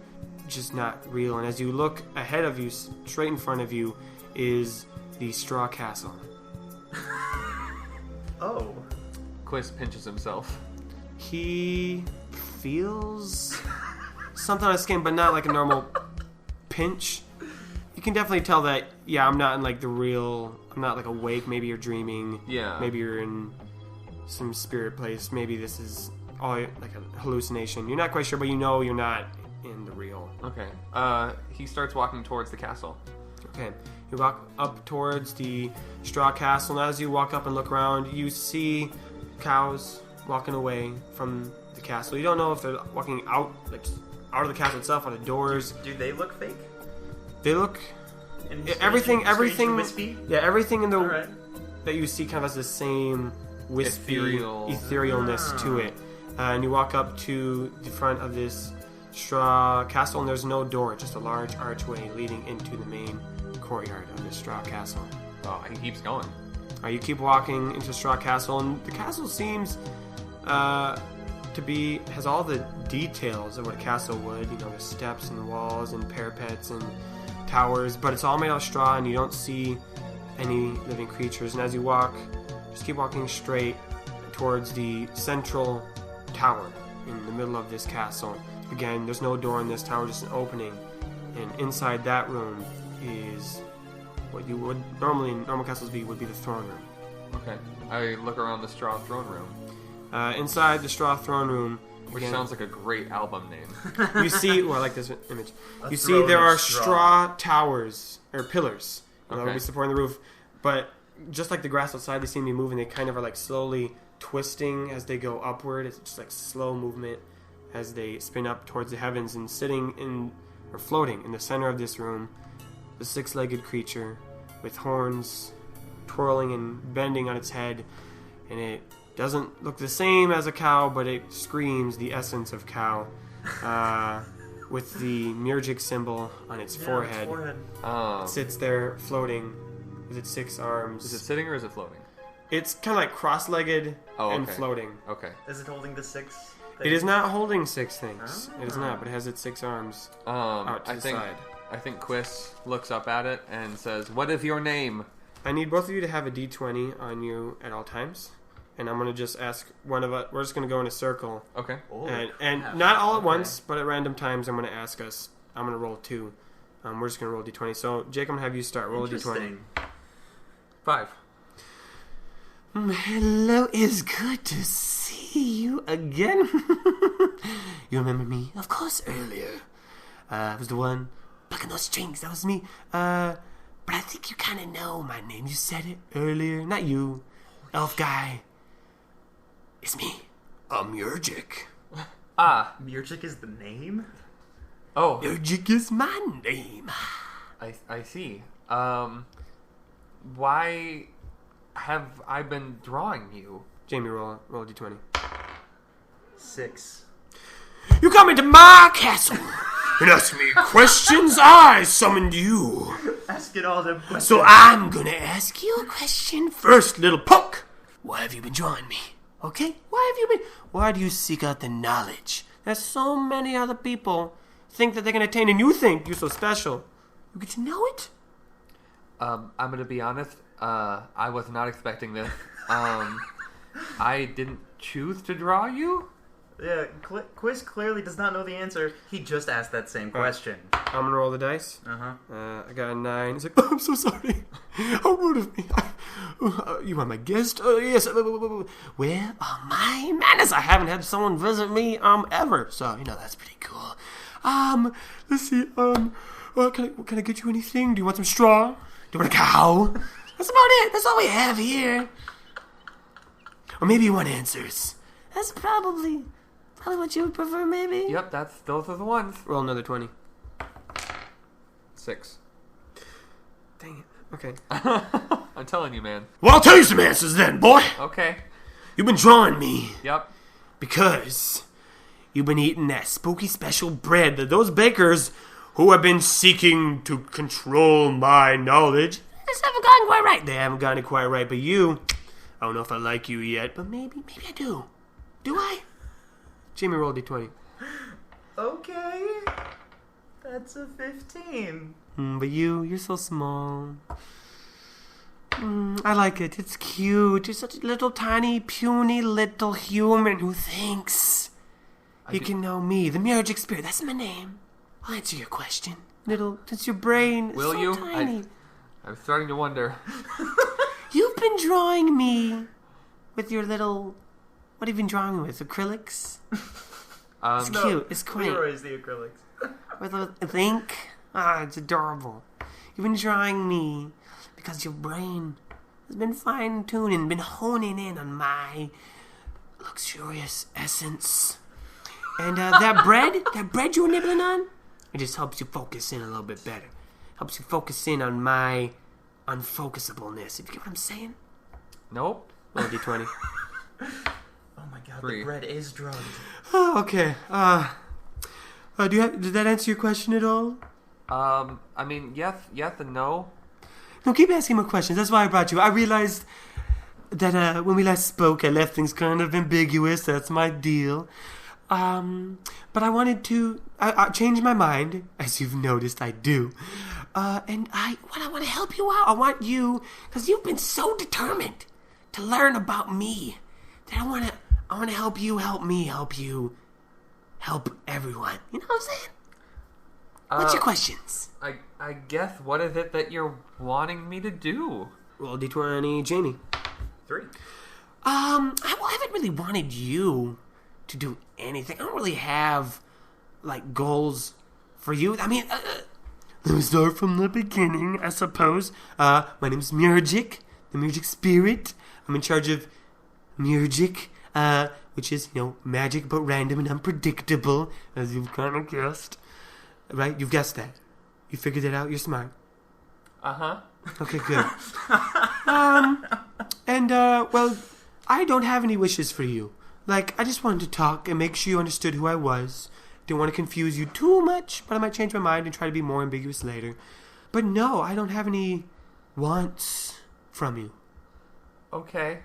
just not real. And as you look ahead of you, straight in front of you, is the Straw Castle. Oh. Quis pinches himself. He feels something on his skin, but not like a normal pinch. You can definitely tell that, I'm not in like I'm not like awake. Maybe you're dreaming. Yeah. Maybe you're in some spirit place. Maybe this is all like a hallucination. You're not quite sure, but you're not in the real. Okay. He starts walking towards the castle. Okay. You walk up towards the Straw Castle, and as you walk up and look around, you see cows walking away from the castle. You don't know if they're walking out of the castle itself, or the doors. Do they look fake? They look... And everything... wispy? Yeah, everything in the... Alright. That you see kind of has the same wispy etherealness to it. And you walk up to the front of this Straw Castle, and there's no door, just a large archway leading into the main courtyard of the Straw Castle. Oh, he keeps going. You keep walking into Straw Castle, and the castle seems to to be, has all the details of what a castle would. You know, the steps and walls and parapets and towers, but it's all made out of straw, and you don't see any living creatures. And as you walk, just keep walking straight towards the central tower in the middle of this castle. Again, there's no door in this tower, just an opening. And inside that room is what you would normally in normal castles would be the throne room. Okay. I look around the straw throne room. Inside the straw throne room, Which sounds like a great album name. you see, I like this image. A You see throne there of are straw. straw towers, or pillars, that will Okay. be supporting the roof. But just like the grass outside, they seem to be moving. They kind of are like slowly twisting as they go upward. It's just like slow movement as they spin up towards the heavens. And sitting in, or floating in the center of this room, the six-legged creature with horns twirling and bending on its head. And it doesn't look the same as a cow, but it screams the essence of cow. With the Murgic symbol on its forehead. It sits there floating with its 6 arms. Is it sitting or is it floating? It's kind of like cross-legged and okay. floating. Okay. Is it holding the 6? It is not holding 6 things. It is not, but it has its 6 arms out to the side. I think Quis looks up at it and says, "What is your name?" I need both of you to have a d20 on you at all times. And I'm going to just ask one of us. We're just going to go in a circle. Okay. And not all at once, but at random times I'm going to ask us. I'm going to roll 2. We're just going to roll d20. So, Jake, I'm going to have you start. Roll a d20. 5. Hello, it's good to see you again. You remember me? Of course, earlier. I was the one plucking those strings. That was me. But I think you kind of know my name. You said it earlier. Not you. Elf guy. It's me. Murgic. Murgic is the name? Oh, Murgic is my name. I see. Why have I been drawing you? Jamie, roll a d20. 6. You come into my castle and ask me questions. I summoned you. Ask it all them questions. So I'm gonna ask you a question first, little punk. Why have you been drawing me? Okay? Why do you seek out the knowledge That so many other people think that they can attain, and you think you're so special. you get to know it? I'm gonna be honest. I was not expecting this. I didn't choose to draw you. Yeah, Quis clearly does not know the answer. He just asked that same question. I'm gonna roll the dice. Uh-huh. I got a 9. He's like, oh, I'm so sorry. How rude of me. You want my guest? Oh, yes. Where are my manners? I haven't had someone visit me ever, so that's pretty cool. Let's see. Well, can I get you anything? Do you want some straw? Do you want a cow? That's about it. That's all we have here. Or maybe you want answers. That's probably what you would prefer, maybe. Yep, those are the ones. Roll another 20. 6. Dang it. Okay. I'm telling you, man. Well, I'll tell you some answers then, boy. Okay. You've been drawing me Yep. because you've been eating that spooky special bread that those bakers who have been seeking to control my knowledge just haven't gotten quite right. They haven't gotten it quite right, but you, I don't know if I like you yet, but maybe I do. Do I? Jamie, roll a d20. Okay. That's a 15. But you're so small. I like it. It's cute. You're such a little tiny, puny little human who thinks he can know me, the Murgic Spirit. That's my name. I'll answer your question. Since your brain is Will so you? tiny. I'm starting to wonder. You've been drawing me with your little... What have you been drawing me with? Acrylics? It's cute. It's quaint. Leroy's the acrylics. With ink? It's adorable. You've been drawing me because your brain has been fine-tuning, been honing in on my luxurious essence. And that bread you were nibbling on, it just helps you focus in a little bit better. Helps you focus in on my unfocusableness. If you get what I'm saying? Nope. Roll a d20. Oh my god, 3. the bread is drugged. Oh, okay. Did that answer your question at all? I mean, yes and no. No, keep asking more questions. That's why I brought you. I realized that when we last spoke, I left things kind of ambiguous. That's my deal. But I wanted to I change my mind, as you've noticed I do. And I want to help you out. I want you, because you've been so determined to learn about me, that I want to help you, help me, help you, help everyone. You know what I'm saying? What's your questions? I guess, what is it that you're wanting me to do? Roll D20, Jamie. 3. I haven't really wanted you to do anything. I don't really have, like, goals for you. I mean, let me start from the beginning, I suppose. My name's Murgic, the Murgic Spirit. I'm in charge of Murgic, which is, magic but random and unpredictable, as you've kind of guessed. Right? You've guessed that. You figured it out. You're smart. Uh-huh. Okay, good. Well, I don't have any wishes for you. Like, I just wanted to talk and make sure you understood who I was. Didn't want to confuse you too much, but I might change my mind and try to be more ambiguous later. But no, I don't have any wants from you. Okay.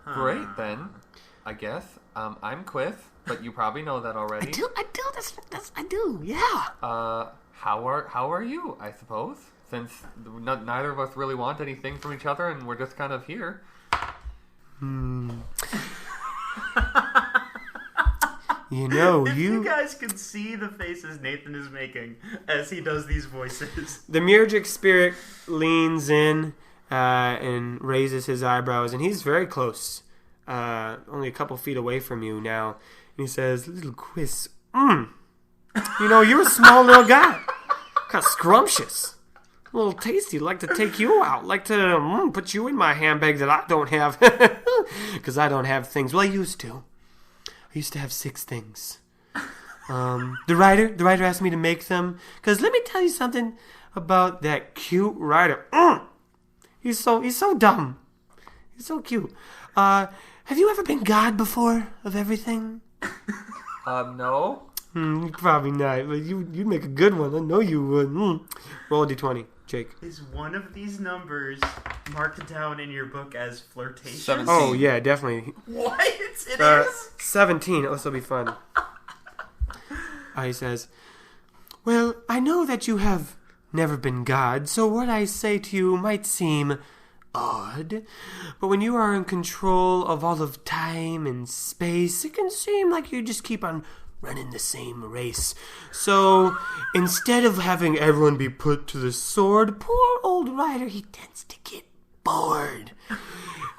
Great, then. I guess. I'm Quis, but you probably know that already. I do. I do. Yeah. How are you, I suppose? Since neither of us really want anything from each other and we're just kind of here. You guys can see the faces Nathan is making as he does these voices. The Murgic Spirit leans in and raises his eyebrows, and he's very close. Only a couple feet away from you now. And he says, "Little Quis, you're a small little guy. Kind of scrumptious. A little tasty. Like to take you out. Like to put you in my handbag that I don't have. Because I don't have things. Well, I used to. I used to have 6 things. The writer asked me to make them. Because let me tell you something about that cute writer. He's so dumb. He's so cute. Have you ever been God before of everything? No. Probably not, but you'd make a good one. I know you would. Roll a D20, Jake. Is one of these numbers marked down in your book as flirtation? 17. Oh, yeah, definitely. What? It is? 17. This will be fun. He says, "Well, I know that you have never been God, so what I say to you might seem odd, but when you are in control of all of time and space, it can seem like you just keep on running the same race. So instead of having everyone be put to the sword, poor old Ryder, he tends to get bored.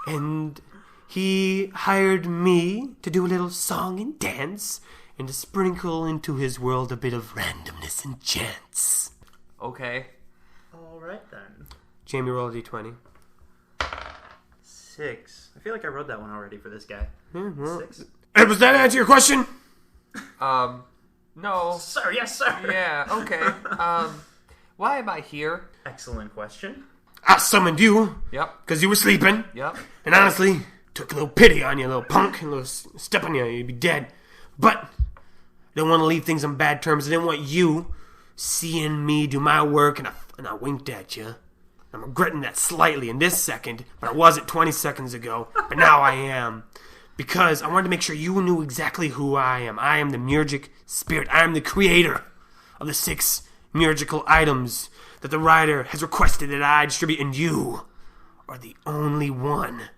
And he hired me to do a little song and dance and to sprinkle into his world a bit of randomness and chance." Okay. Alright then. Jamie, roll a D20. 6. I feel like I wrote that one already for this guy. 6. Hey, does that answer your question? No. Sir, yes, sir. Yeah, okay. Why am I here? Excellent question. I summoned you Yep. because you were sleeping. Yep. And honestly, took a little pity on you, little punk. A little step on you, you'd be dead. But I don't want to leave things on bad terms. I didn't want you seeing me do my work, and I winked at you. I'm regretting that slightly in this second, but I wasn't 20 seconds ago. But now I am. Because I wanted to make sure you knew exactly who I am. I am the Murgic Spirit. I am the creator of the 6 Murgical items that the writer has requested that I distribute, and you are the only one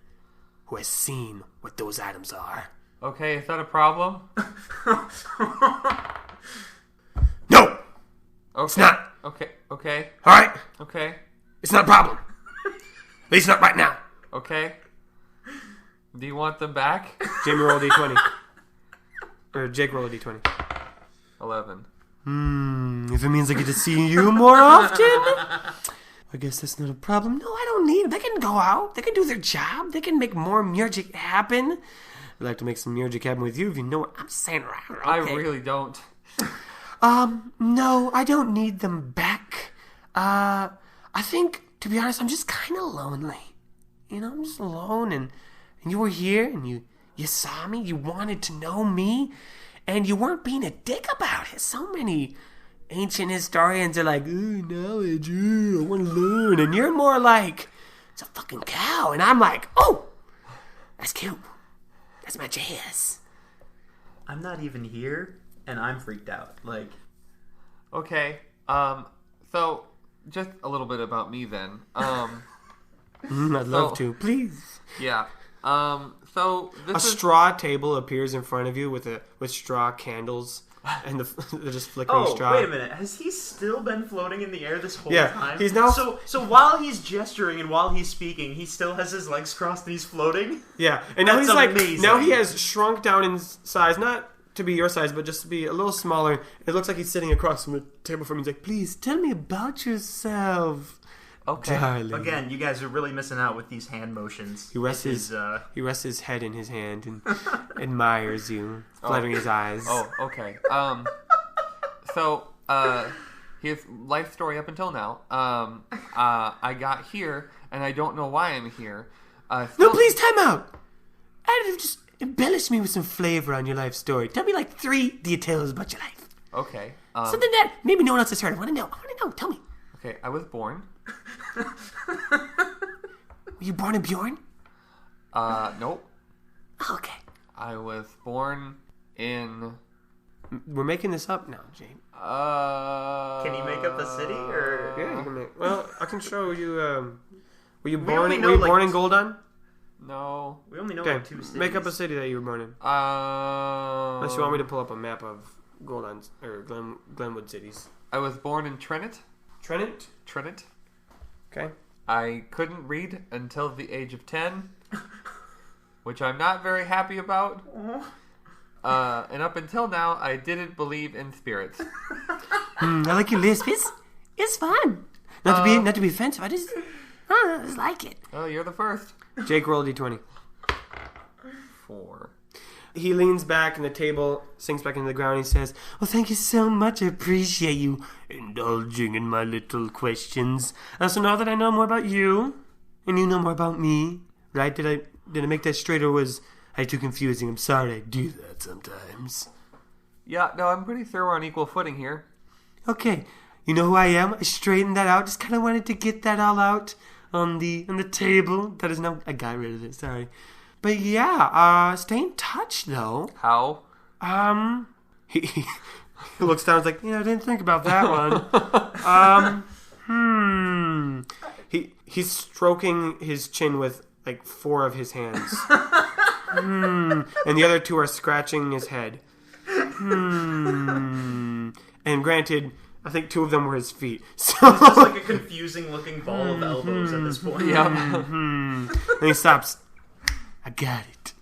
who has seen what those items are. Okay, is that a problem? No! Okay. It's not. Okay. Alright? Okay. It's not a problem. At least not right now. Okay. Do you want them back? Jamie, roll a D20. Or Jake, roll a D20. 11. If it means I get to see you more often, I guess that's not a problem. No, I don't need them. They can go out. They can do their job. They can make more Murgic happen. I'd like to make some Murgic happen with you, if you know what I'm saying. Okay. I really don't. No, I don't need them back. I think, to be honest, I'm just kind of lonely. I'm just alone, and you were here, and you saw me, you wanted to know me, and you weren't being a dick about it. So many ancient historians are like, "Ooh, knowledge, I want to learn," and you're more like, "It's a fucking cow," and I'm like, "Oh, That's cute. That's my jazz. I'm not even here, and I'm freaked out. Like, Okay. So just a little bit about me then. I'd love to. Please. Yeah. So A this is straw table appears in front of you with straw candles and they're just flickering oh, straw. wait a minute. Has he still been floating in the air this whole Yeah, time? he's now- So while he's gesturing and while he's speaking, he still has his legs crossed and he's floating? Yeah, and now That's he's like, amazing. now he has shrunk down in size, not to be your size, but just to be a little smaller. It looks like he's sitting across from the table from me. He's like, please tell me about yourself, okay. darling. Again, you guys are really missing out with these hand motions. He rests This is, he rests his head in his hand and admires you, fluttering his eyes. Oh, okay. So his life story up until now. I got here, and I don't know why I'm here. No, Still- please, time out. Just embellish me with some flavor on your life story. Tell me like 3 details about your life. Okay. Something that maybe no one else has heard. I want to know. Tell me. Okay. I was born. Were you born in Bjorn? Nope. Oh, okay. I was born in. We're making this up now, Jane. can you make up a city? Or Yeah, you can make. Well, I can show you. Were you We born? only In, know, were you like, born in Goldon? No. we only know Okay, like 2 cities. make up a city that you were born in. Unless you want me to pull up a map of Goldon or Glenwood cities. I was born in Trinit. Trinit. Trinit. Okay. I couldn't read until the age of 10, which I'm not very happy about. And up until now, I didn't believe in spirits. I like your lisp. It's fun. Not to be offensive. I just like it. Oh, you're the first. Jake, roll a d20. 4. He leans back and the table sinks back into the ground. He says, Well, thank you so much. I appreciate you indulging in my little questions. so now that I know more about you, And you know more about me, right? Did I make that straight, or was I too confusing? I'm sorry. I do that sometimes. Yeah, no, I'm pretty sure we're on equal footing here. Okay. You know who I am? I straightened that out. Just kind of wanted to get that all out on the table. That is now. I got rid of it. Sorry. But yeah, stay in touch though. How? he looks down and is like, I didn't think about that one. He's stroking his chin with like 4 of his hands. And the other 2 are scratching his head. And granted, I think 2 of them were his feet. So It's just like a confusing looking ball of elbows at this point. Yeah. and he stops. I got it.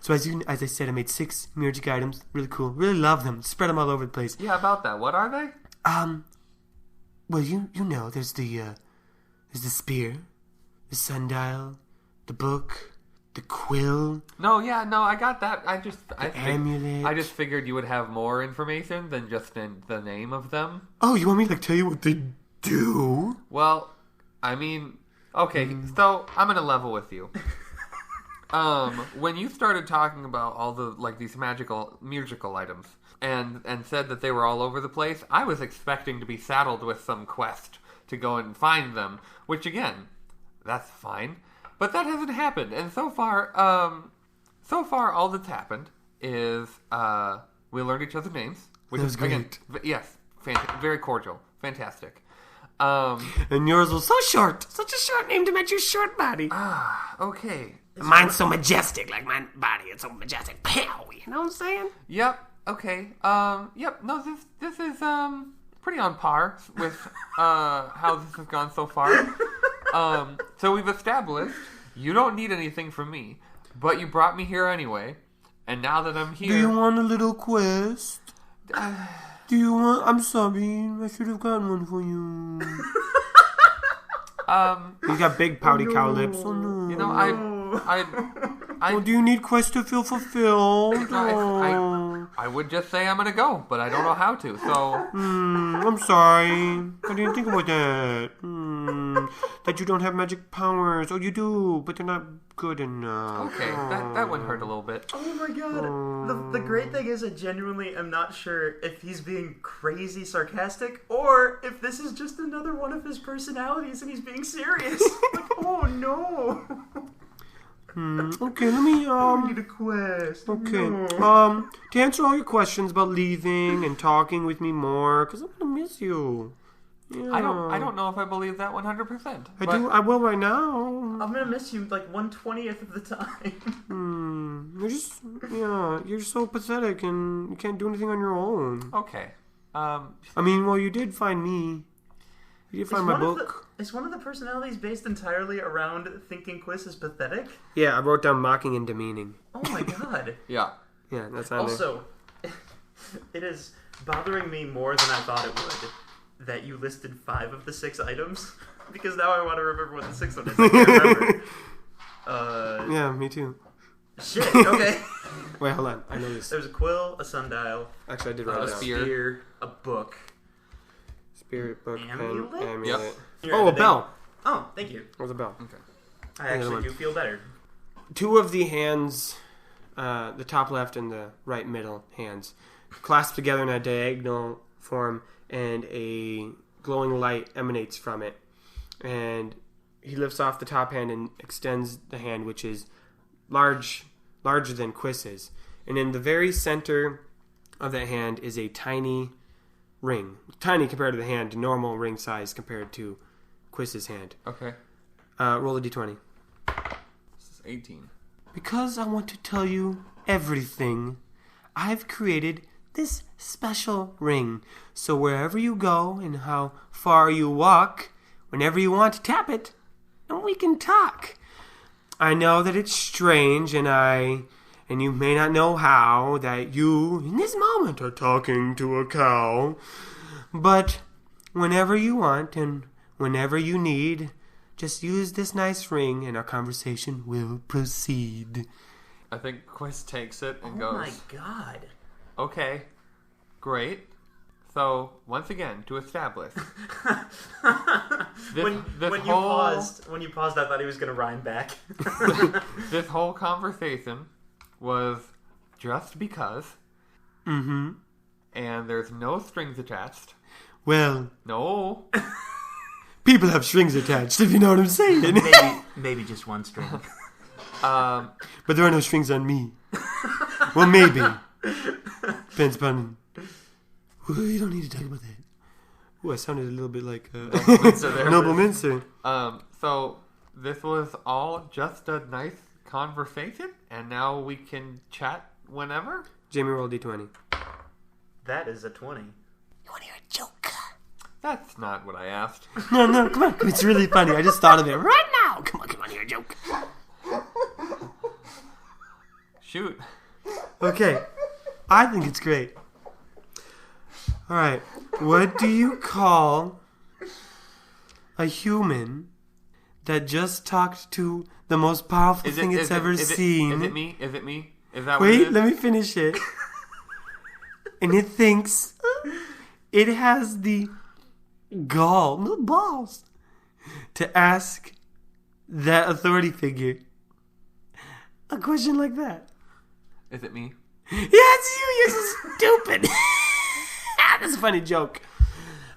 So as I said, I made 6 magic items. Really cool. Really love them. Spread them all over the place. Yeah, about that. What are they? Well, you know, there's the spear, the sundial, the book, the quill, No, I got that. I amulet. I just figured you would have more information than just the name of them. Oh, you want me to tell you what they do? Well, I mean, okay, so I'm gonna level with you. When you started talking about all the these musical items and said that they were all over the place, I was expecting to be saddled with some quest to go and find them, which again, that's fine. But that hasn't happened, and so far all that's happened is we learned each other's names, which That was is again, great. yes, very cordial, fantastic. And yours was so short. Such a short name to match your short body. Okay, Mine's so majestic, like my body. It's so majestic. Pow! You know what I'm saying? yep, okay, yep. No, this is pretty on par with how this has gone so far. So we've established you don't need anything from me, but you brought me here anyway, and now that I'm here, Do you want a little quest? Do you want? I'm sorry. I should have gotten one for you. He's got big pouty cow lips. Oh no. you know, I Well, do you need quest to feel fulfilled? I would just say I'm gonna go, but I don't know how to. So I'm sorry. I didn't think about that. That you don't have magic powers. Oh, you do, but they're not good enough. okay, that one hurt a little bit. Oh my god. The great thing is I genuinely am not sure if he's being crazy sarcastic or if this is just another one of his personalities and he's being serious. Like, oh no. Okay, let me, need a quest. Okay. No. To answer all your questions about leaving and talking with me more, because I'm gonna miss you. Yeah. I don't know if I believe that 100%. I do. I will right now. I'm gonna miss you like 1/20th of the time. You're so pathetic, and you can't do anything on your own. Okay. I mean, well, you did find me. You did find my book. Is one of the personalities based entirely around thinking Quis is pathetic? Yeah, I wrote down mocking and demeaning. Oh my god. Yeah. Yeah, that's on Also, it is bothering me more than I thought it would that you listed 5 of the 6 items, because now I want to remember what the 6th one is. I can't remember. Yeah, me too. Shit, okay. Wait, hold on. I know this. There's a quill, a sundial, Actually, I did write a it down. spear, a book. Spirit book, Amulet? pen, amulet. Yep. Your Oh, a editing. bell. Oh, thank you. It was a bell. Okay. I actually do feel better. 2 of the hands, the top left and the right middle hands, clasped together in a diagonal form, and a glowing light emanates from it. And he lifts off the top hand and extends the hand, which is larger than Quis's. And in the very center of that hand is a tiny ring. Tiny compared to the hand, normal ring size compared to Quis's hand. Okay. Roll a d20. This is 18. Because I want to tell you everything, I've created this special ring. So wherever you go and how far you walk, whenever you want to tap it, and we can talk. I know that it's strange, and you may not know how, that you, in this moment, are talking to a cow. But whenever you want and whenever you need, just use this nice ring and our conversation will proceed. I think Quis takes it and Oh goes, my god. okay, great. So, once again, to establish. When you paused, I thought he was going to rhyme back. This whole conversation was just because. Mm-hmm. And there's no strings attached. Well, No. people have strings attached, if you know what I'm saying. maybe just one string. But there are no strings on me. Well, maybe. Depends upon... Well, you don't need to talk about that. Ooh, I sounded a little bit like... Noble Mincer. So, this was all just a nice conversation, and now we can chat whenever? Jamie, roll D20. That is a 20. You want to hear a joke? That's not what I asked. No, come on. It's really funny. I just thought of it right now. Come on, hear a joke. Shoot. Okay. I think it's great. All right. What do you call a human that just talked to the most powerful thing it's ever seen? Is it me? Is that what it Wait, is? let me finish it. And it thinks it has the balls, to ask that authority figure a question like that. Is it me? Yeah, it's you. You're so stupid. That's a funny joke.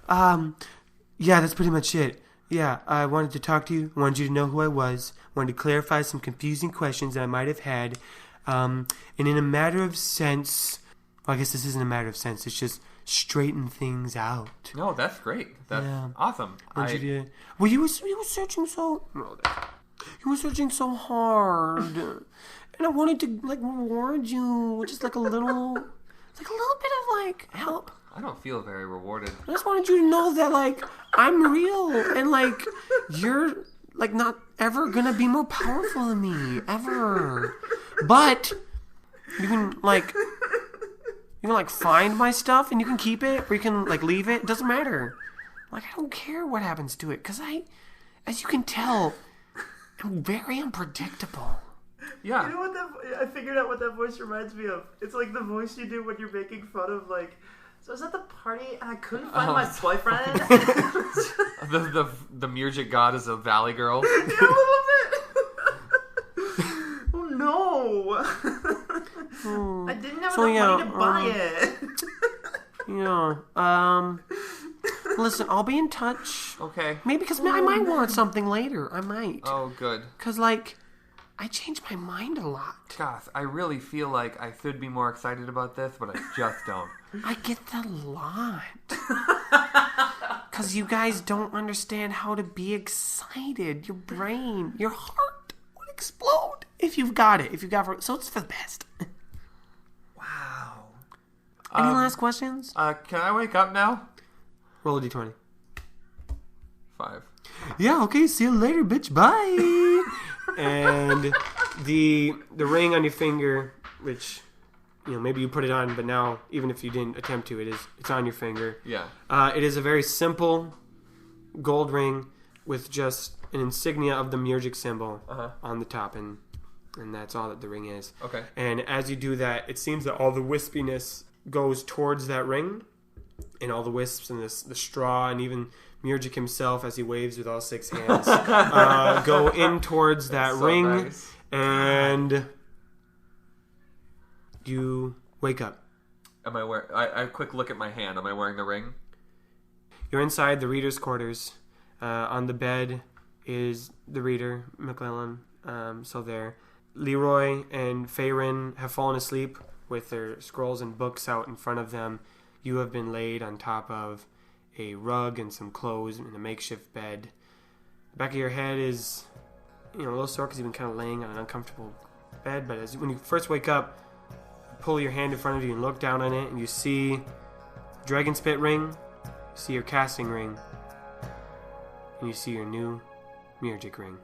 Yeah, that's pretty much it. Yeah, I wanted to talk to you. I wanted you to know who I was. I wanted to clarify some confusing questions that I might have had. And in a matter of sense... Well, I guess this isn't a matter of sense. It's just straighten things out. No, that's great. That's awesome. Well, you were searching so... You were searching so hard. And I wanted to, reward you with just, a little bit of, help. I don't feel very rewarded. I just wanted you to know that, I'm real. And, you're, not ever gonna be more powerful than me. Ever. But you can, find my stuff and you can keep it, or you can, leave it. It doesn't matter. I don't care what happens to it, because as you can tell, I'm very unpredictable. Yeah. You know what I figured out what that voice reminds me of. It's like the voice you do when you're making fun of, so I was at the party and I couldn't find my boyfriend. the music god is a valley girl. Yeah, a little bit. Oh no. I didn't have enough money to buy it. Yeah. Listen, I'll be in touch. Okay. Maybe because I might want something later. I might. Oh, good. Because, I change my mind a lot. Gosh, I really feel like I should be more excited about this, but I just don't. I get the lot. Because you guys don't understand how to be excited. Your brain, your heart would explode if you've got it. So it's for the best. Wow. Any last questions? Can I wake up now? Roll a d20. 5. Yeah, okay, see you later, bitch. Bye. And the ring on your finger, which, maybe you put it on, but now, even if you didn't attempt to, it's on your finger. Yeah. It is a very simple gold ring with just an insignia of the Murgic symbol on the top, and that's all that the ring is. Okay. And as you do that, it seems that all the wispiness goes towards that ring, and all the wisps and the straw, and even Murgic himself, as he waves with all 6 hands, go in towards that ring, nice. And you wake up. Am I wearing? I quick look at my hand. Am I wearing the ring? You're inside the reader's quarters. On the bed is the reader, McClellan. So there. Leroy and Feyrin have fallen asleep with their scrolls and books out in front of them. You have been laid on top of a rug and some clothes in a makeshift bed. The back of your head is, a little sore because you've been kind of laying on an uncomfortable bed. But when you first wake up, you pull your hand in front of you and look down on it, and you see dragon spit ring, you see your casting ring, and you see your new Murgic ring.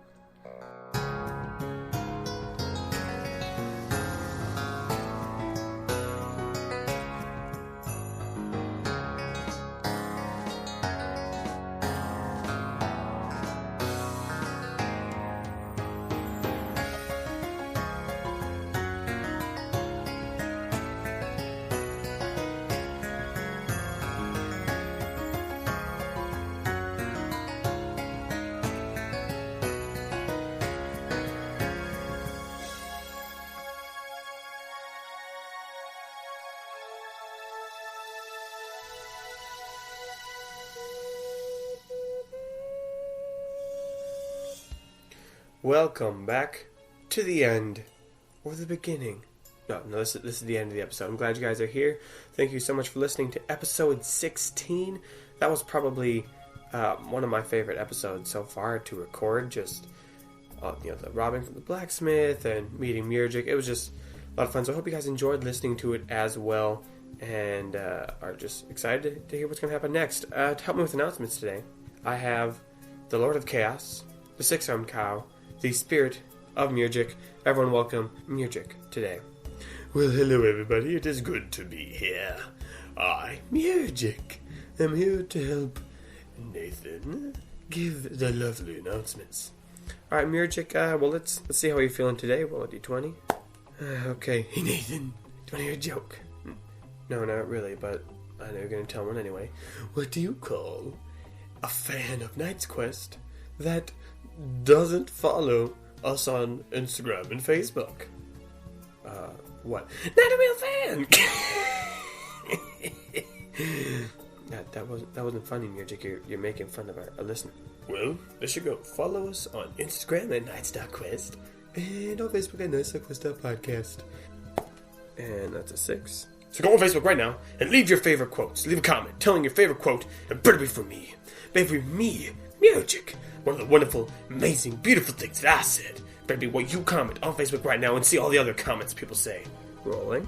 Welcome back to the end, or the beginning. No, this is the end of the episode. I'm glad you guys are here. Thank you so much for listening to episode 16. That was probably one of my favorite episodes so far to record. Just, the robbing from the blacksmith and meeting Murgic. It was just a lot of fun. So I hope you guys enjoyed listening to it as well, and are just excited to hear what's going to happen next. To help me with announcements today, I have the Lord of Chaos, the Six-Armed Cow, the Spirit of Murgic. Everyone welcome Murgic today. Well, hello everybody. It is good to be here. I, Murgic, am here to help Nathan give the lovely announcements. Alright, Murgic, well, let's see how you're feeling today. Roll a d20. Okay. Hey, Nathan, do you want to hear a joke? No, not really, but I know you're going to tell one anyway. What do you call a fan of Knight's Quest that doesn't follow us on Instagram and Facebook? What? Not a real fan! That wasn't funny, Murgic. You're making fun of our listener. Well, there you go. Follow us on Instagram at Knights.Quest and on Facebook at Knights.Quest.podcast. And that's a 6. So go on Facebook right now and leave your favorite quotes. Leave a comment telling your favorite quote, and better be from me. Better be me, Murgic. One of the wonderful, amazing, beautiful things that I said. Better be what you comment on Facebook right now and see all the other comments people say. Rolling.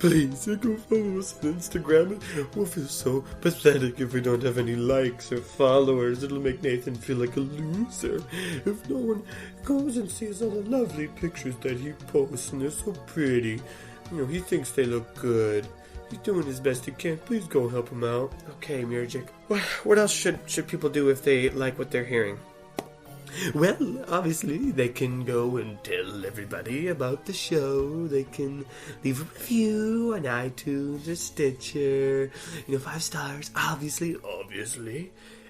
Please, go follow us on Instagram. We'll feel so pathetic if we don't have any likes or followers. It'll make Nathan feel like a loser. If no one goes and sees all the lovely pictures that he posts, and they're so pretty. He thinks they look good. He's doing his best he can. Please go help him out. Okay, Murgic. What else should people do if they like what they're hearing? Well, obviously, they can go and tell everybody about the show. They can leave a review on iTunes or Stitcher. 5 stars, obviously.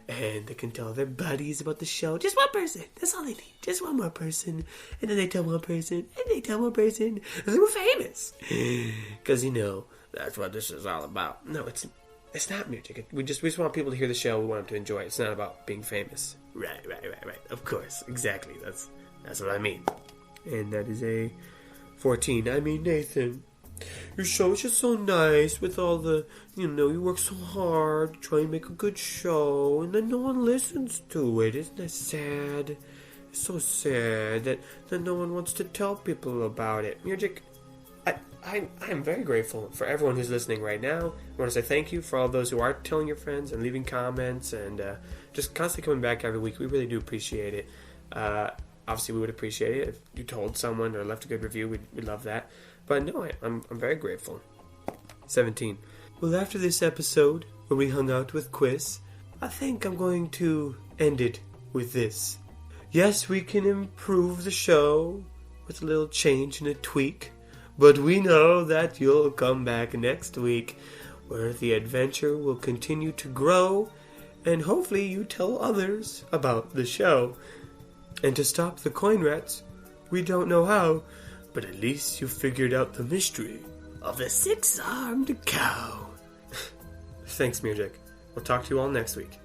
And they can tell their buddies about the show. Just one person. That's all they need. Just one more person. And then they tell one person. And they tell one person. And then we're famous. Because, that's what this is all about. No, it's not Murgic. We just want people to hear the show. We want them to enjoy it. It's not about being famous. Right. Of course. Exactly. That's That's what I mean. And that is a 14. I mean, Nathan, your show is just so nice with all the, you work so hard to try and make a good show, and then no one listens to it. Isn't that sad? It's so sad that no one wants to tell people about it. Music, I'm very grateful for everyone who's listening right now. I want to say thank you for all those who are telling your friends and leaving comments and just constantly coming back every week. We really do appreciate it. Obviously, we would appreciate it if you told someone or left a good review. We'd love that. But no, I'm very grateful. 17. Well, after this episode, where we hung out with Quis, I think I'm going to end it with this. Yes, we can improve the show with a little change and a tweak, but we know that you'll come back next week, where the adventure will continue to grow, and hopefully you tell others about the show. And to stop the coin rats, we don't know how, but at least you figured out the mystery of the 6-armed cow. Thanks, Mirjek. We'll talk to you all next week.